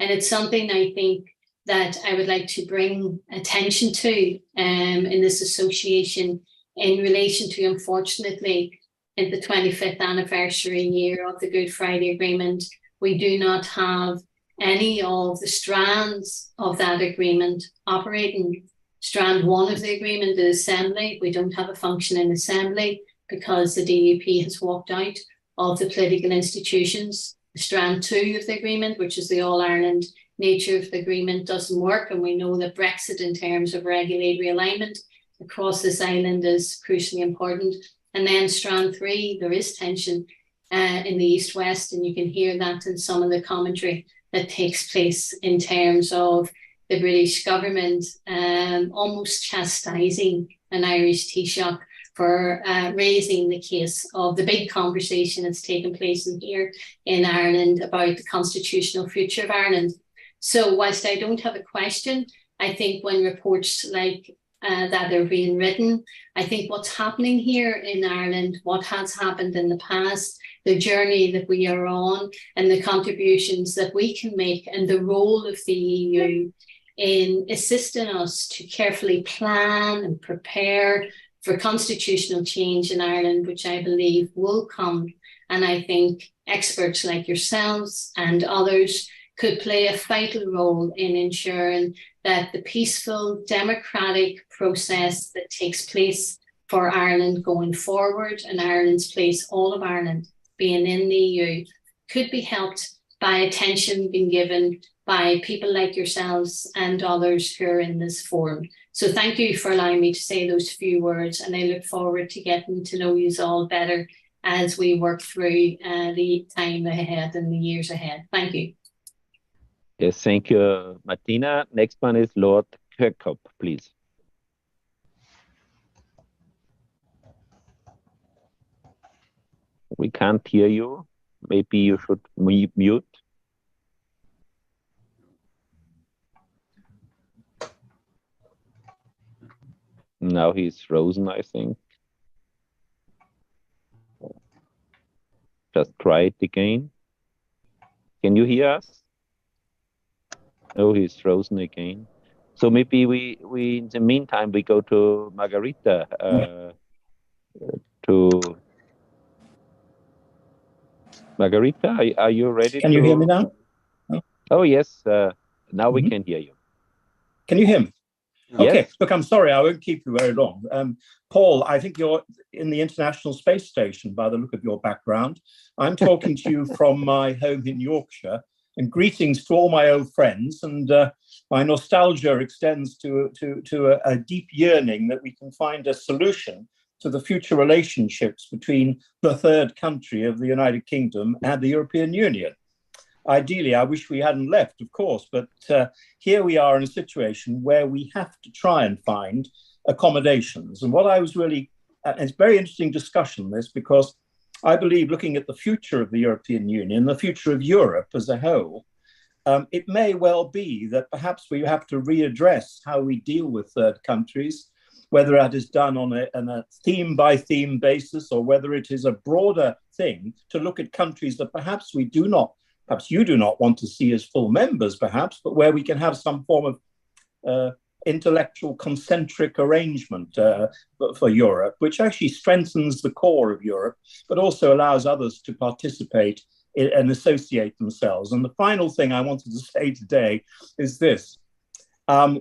And it's something I think that I would like to bring attention to in this association in relation to, unfortunately, in the 25th anniversary year of the Good Friday Agreement, we do not have any of the strands of that agreement operating. Strand 1 of the agreement, the assembly, we don't have a functioning assembly because the DUP has walked out of the political institutions. Strand 2 of the agreement, which is the All-Ireland nature of the agreement, doesn't work, and we know that Brexit in terms of regulatory alignment across this island is crucially important. And then Strand 3, there is tension in the East-West, and you can hear that in some of the commentary that takes place in terms of the British government almost chastising an Irish Taoiseach for raising the case of the big conversation that's taken place in here in Ireland about the constitutional future of Ireland. So whilst I don't have a question, I think when reports like that are being written, I think what's happening here in Ireland, what has happened in the past, the journey that we are on and the contributions that we can make and the role of the EU in assisting us to carefully plan and prepare for constitutional change in Ireland, which I believe will come. And I think experts like yourselves and others could play a vital role in ensuring that the peaceful democratic process that takes place for Ireland going forward and Ireland's place, all of Ireland being in the EU, could be helped by attention being given by people like yourselves and others who are in this forum. So thank you for allowing me to say those few words, and I look forward to getting to know you all better as we work through the time ahead and the years ahead. Thank you. Yes, thank you, Martina. Next one is Lord Kirkhope, please. We can't hear you. Maybe you should mute. Now he's frozen, I think. Just try it again. Can you hear us? Oh, he's frozen again. So maybe we in the meantime we go to Margarita to Margarita. Are you ready? Can you hear me now? Oh yes, now we can hear you. Can you hear me? Yes. Okay, look, I'm sorry, I won't keep you very long. Paul, I think you're in the International Space Station by the look of your background. I'm talking to you from my home in Yorkshire, and greetings to all my old friends. And my nostalgia extends to a deep yearning that we can find a solution to the future relationships between the third country of the United Kingdom and the European Union. Ideally, I wish we hadn't left, of course, but here we are in a situation where we have to try and find accommodations. And what I was really, it's a very interesting discussion, this, because I believe looking at the future of the European Union, the future of Europe as a whole, it may well be that perhaps we have to readdress how we deal with third countries, whether that is done on a theme-by-theme basis or whether it is a broader thing to look at countries that perhaps you do not want to see as full members, perhaps, but where we can have some form of intellectual concentric arrangement for Europe, which actually strengthens the core of Europe, but also allows others to participate and associate themselves. And the final thing I wanted to say today is this.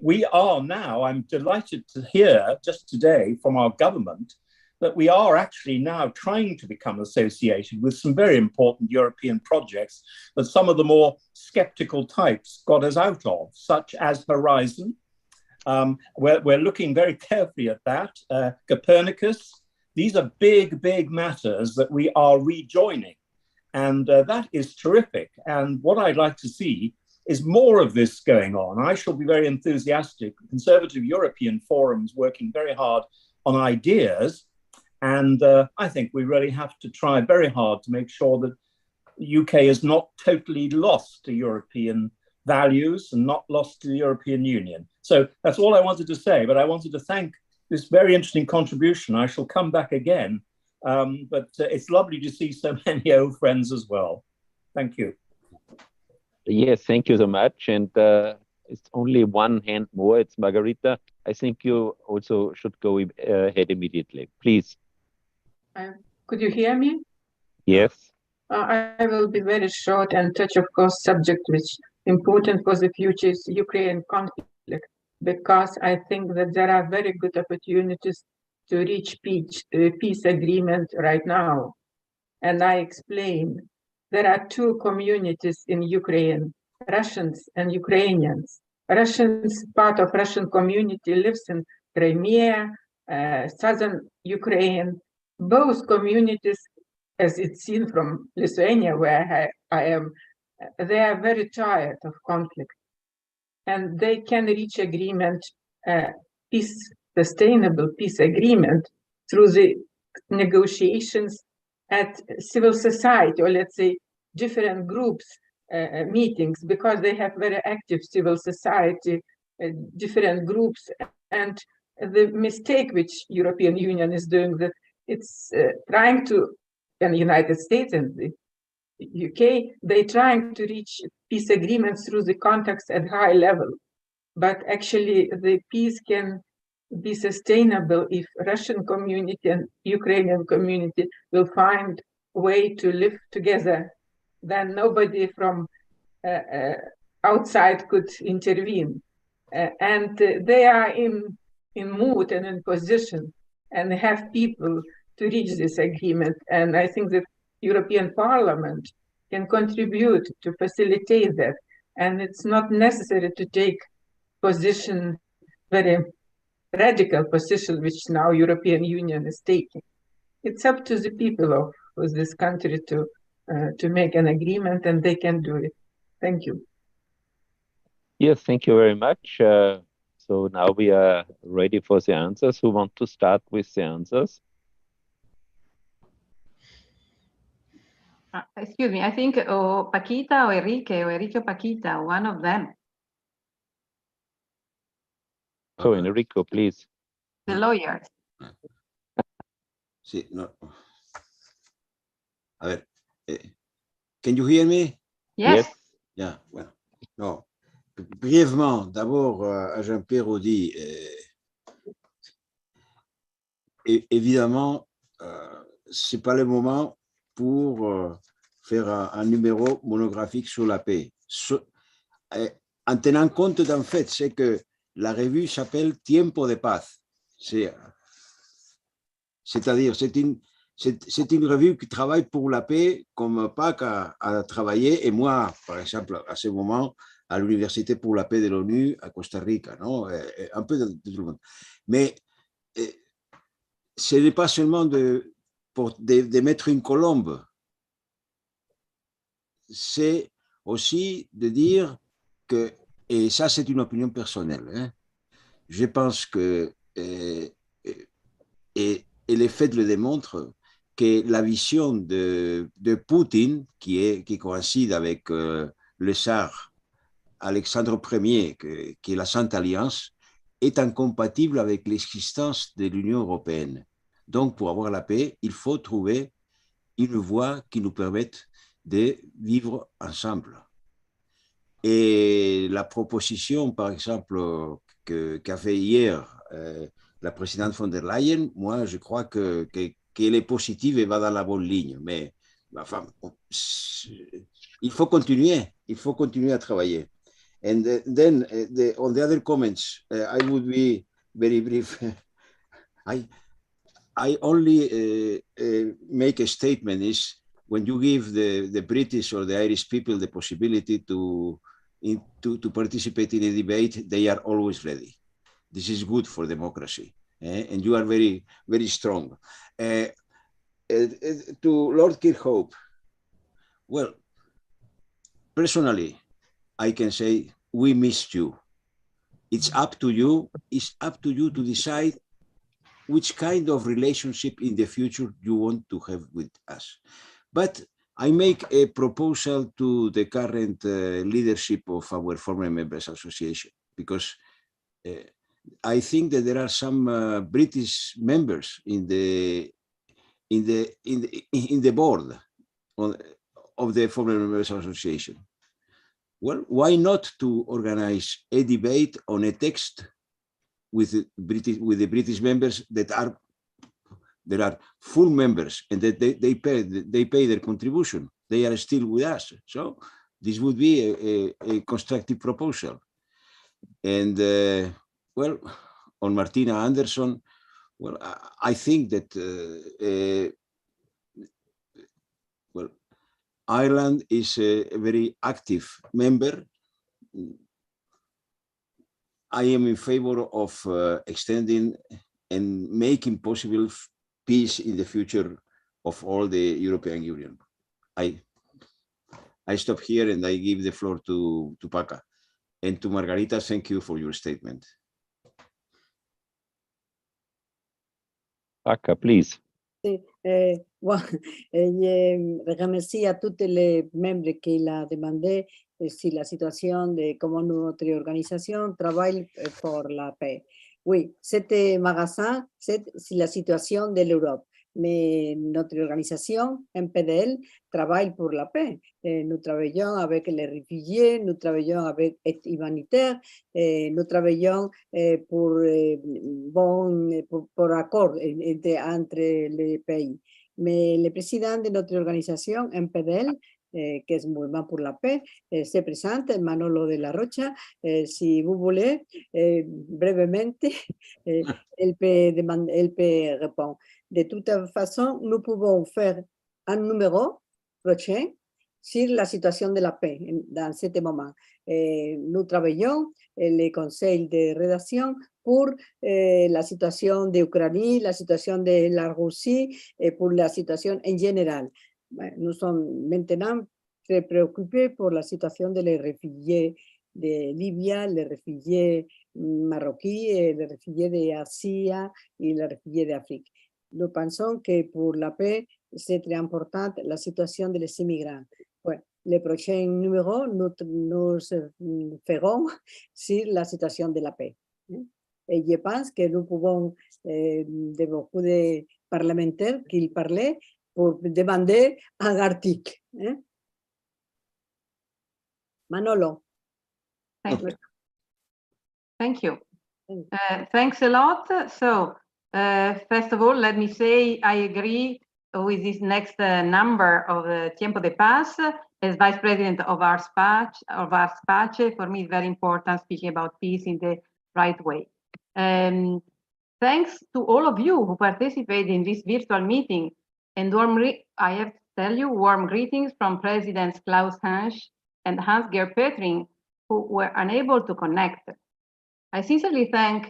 We are now, I'm delighted to hear just today from our government that we are actually now trying to become associated with some very important European projects that some of the more skeptical types got us out of, such as Horizon. We're looking very carefully at that. Copernicus, these are big, big matters that we are rejoining. And that is terrific. And what I'd like to see is more of this going on. I shall be very enthusiastic. Conservative European forums working very hard on ideas. And I think we really have to try very hard to make sure that the UK is not totally lost to European values and not lost to the European Union. So that's all I wanted to say, but I wanted to thank this very interesting contribution. I shall come back again, but it's lovely to see so many old friends as well. Thank you. Yes, thank you so much. And it's only one hand more. It's Margarita. I think you also should go ahead immediately. Please. Could you hear me? Yes. I will be very short and touch, of course, subject which important for the future is Ukraine conflict, because I think that there are very good opportunities to reach peace agreement right now. And I explain, there are two communities in Ukraine, Russians and Ukrainians. Russians, part of Russian community lives in Crimea, southern Ukraine. Both communities, as it's seen from Lithuania, where I am, they are very tired of conflict. And they can reach agreement, sustainable peace agreement through the negotiations at civil society, or let's say different groups meetings, because they have very active civil society, different groups. And the mistake which European Union is doing, that it's trying to, and the United States and the UK, they're trying to reach peace agreements through the contacts at high level. But actually the peace can be sustainable if Russian community and Ukrainian community will find a way to live together. Then nobody from outside could intervene. And they are in mood and in position and have people to reach this agreement. And I think that European Parliament can contribute to facilitate that. And it's not necessary to take position, very radical position, which now European Union is taking. It's up to the people of this country to make an agreement, and they can do it. Thank you. Yes, thank you very much. So now we are ready for the answers. Who want to start with the answers? Excuse me, I think Paquita or Enrique or Paquita, one of them. So Enrico, please. The lawyers. Sí, no. A ver, can you hear me? Yes. Yeah, bueno, no. brièvement, d'abord à Jean-Pierre Audy, évidemment, ce n'est pas le moment pour faire un numéro monographique sur la paix. En tenant compte d'un fait, c'est que la revue s'appelle Tiempo de paz. C'est-à-dire, c'est une revue qui travaille pour la paix comme Pâques a travaillé, et moi, par exemple, à ce moment, à l'Université pour la paix de l'ONU à Costa Rica, non? Un peu de tout le monde. Mais ce n'est pas seulement de mettre une colombe, c'est aussi de dire que, et ça c'est une opinion personnelle, hein, je pense que, et les faits le démontrent, que la vision de Poutine, qui coïncide avec le tsar Alexandre Ier, qui est la Sainte Alliance, est incompatible avec l'existence de l'Union européenne. Donc, pour avoir la paix, il faut trouver une voie qui nous permette de vivre ensemble. Et la proposition, par exemple, qu'a fait hier la présidente von der Leyen, moi, je crois qu'elle est positive et va dans la bonne ligne. Mais enfin, il faut continuer à travailler. And then on the other comments, I would be very brief. I only make a statement is when you give the British or the Irish people the possibility to participate in a debate, they are always ready. This is good for democracy, and you are very, very strong. To Lord Kirkhope, well, personally, I can say we missed you. It's up to you. It's up to you to decide which kind of relationship in the future you want to have with us. But I make a proposal to the current leadership of our former members association, because I think that there are some British members in the board of the former members association. Well, why not to organize a debate on a text with the British members that are full members and that they pay their contribution. They are still with us. So this would be a constructive proposal. And well, on Martina Anderson, well, I think that well, Ireland is a very active member. I am in favor of extending and making possible peace in the future of all the European Union. I stop here and I give the floor to Paca. And to Margarita, thank you for your statement. Paca, please. Sí, remercie à tous les membres qui l'ont demandé si la situation de comment notre organisation travaille pour la paix. Oui, c'était magasin, c'est la situation de l'Europe. Mais notre organisation, MPDL, travaille pour la paix. Nous travaillons avec les réfugiés, nous travaillons avec l'aide humanitaire, nous travaillons pour accord entre les pays. Mais le président de notre organisation, MPDL, que est Mouvement pour la paix, se présente, Manolo de la Rocha. Si vous voulez, brevemente, elle peut répondre. De toute façon, nous pouvons faire un numéro prochain sur la situation de la paix dans ce moment. Nous travaillons les conseils de rédaction pour la situation d'Ukraine, la situation de la Russie et pour la situation en général. Nous sommes maintenant très préoccupés pour la situation des réfugiés de Libye, les réfugiés marocains, les réfugiés d'Asie et les réfugiés d'Afrique. Nous pensons que pour la paix, c'est très important la situation des immigrants. Ouais. Les prochains numéros, nous ferons sur la situation de la paix. Et je pense que nous pouvons, de beaucoup de parlementaires qui parlaient, pour demander un article. Manolo. Thank you. Thank you. Thanks a lot. So, first of all, let me say I agree with this next number of Tiempo de Paz. As Vice President of Ars Pace, for me, it's very important speaking about peace in the right way. Thanks to all of you who participated in this virtual meeting, and I have to tell you, warm greetings from Presidents Klaus Hansch and Hans-Gerd Pöttering, who were unable to connect. I sincerely thank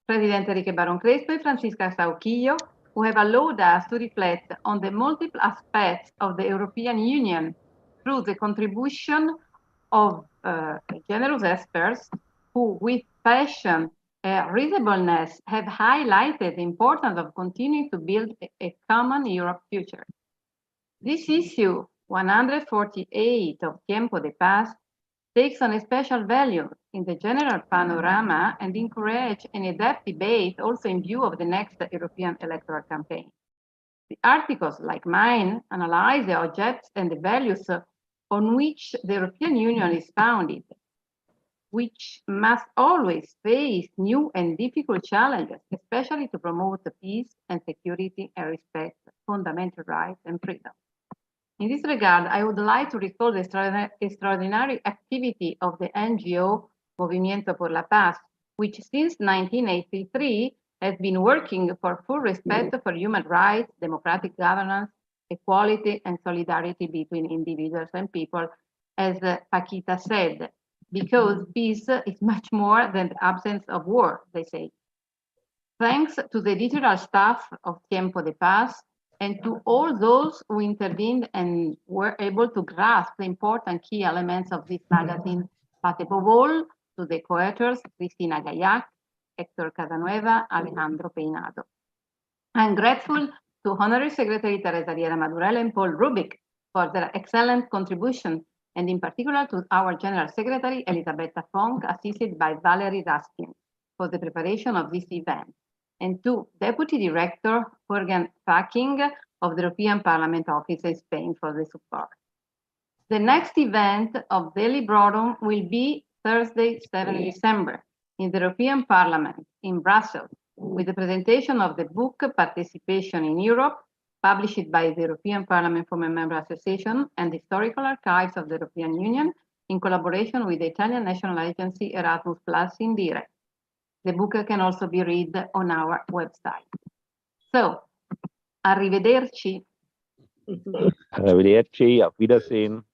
President Enrique Barón Crespo and Francisca Sauquillo, who have allowed us to reflect on the multiple aspects of the European Union through the contribution of generous experts who, with passion and reasonableness, have highlighted the importance of continuing to build a common Europe future. This issue 148 of Tiempo de Paz takes on a special value in the general panorama and encourage an in-depth debate also in view of the next European electoral campaign. The articles, like mine, analyze the objects and the values on which the European Union is founded, which must always face new and difficult challenges, especially to promote the peace and security and respect fundamental rights and freedom. In this regard, I would like to recall the extraordinary activity of the NGO Movimiento por la Paz, which since 1983 has been working for full respect for human rights, democratic governance, equality, and solidarity between individuals and people, as Paquita said, because peace is much more than the absence of war, they say. Thanks to the digital staff of Tiempo de Paz, and to all those who intervened and were able to grasp the important key elements of this magazine, but above all, to the co-editors, Cristina Gallac, Hector Casanueva, Alejandro Peinado. I'm grateful to Honorary Secretary Teresa Riera Madurell and Paul Rubik for their excellent contribution, and in particular to our General Secretary, Elisabetta Fonk, assisted by Valerie Raskin, for the preparation of this event, and to Deputy Director Jürgen Facking of the European Parliament Office in Spain for the support. The next event of the Librorum will be Thursday, 7 December, in the European Parliament in Brussels, with the presentation of the book Participation in Europe, published by the European Parliament Former Member Association and Historical Archives of the European Union, in collaboration with the Italian National Agency Erasmus Plus Indire. The book can also be read on our website. So, arrivederci. Arrivederci, auf Wiedersehen.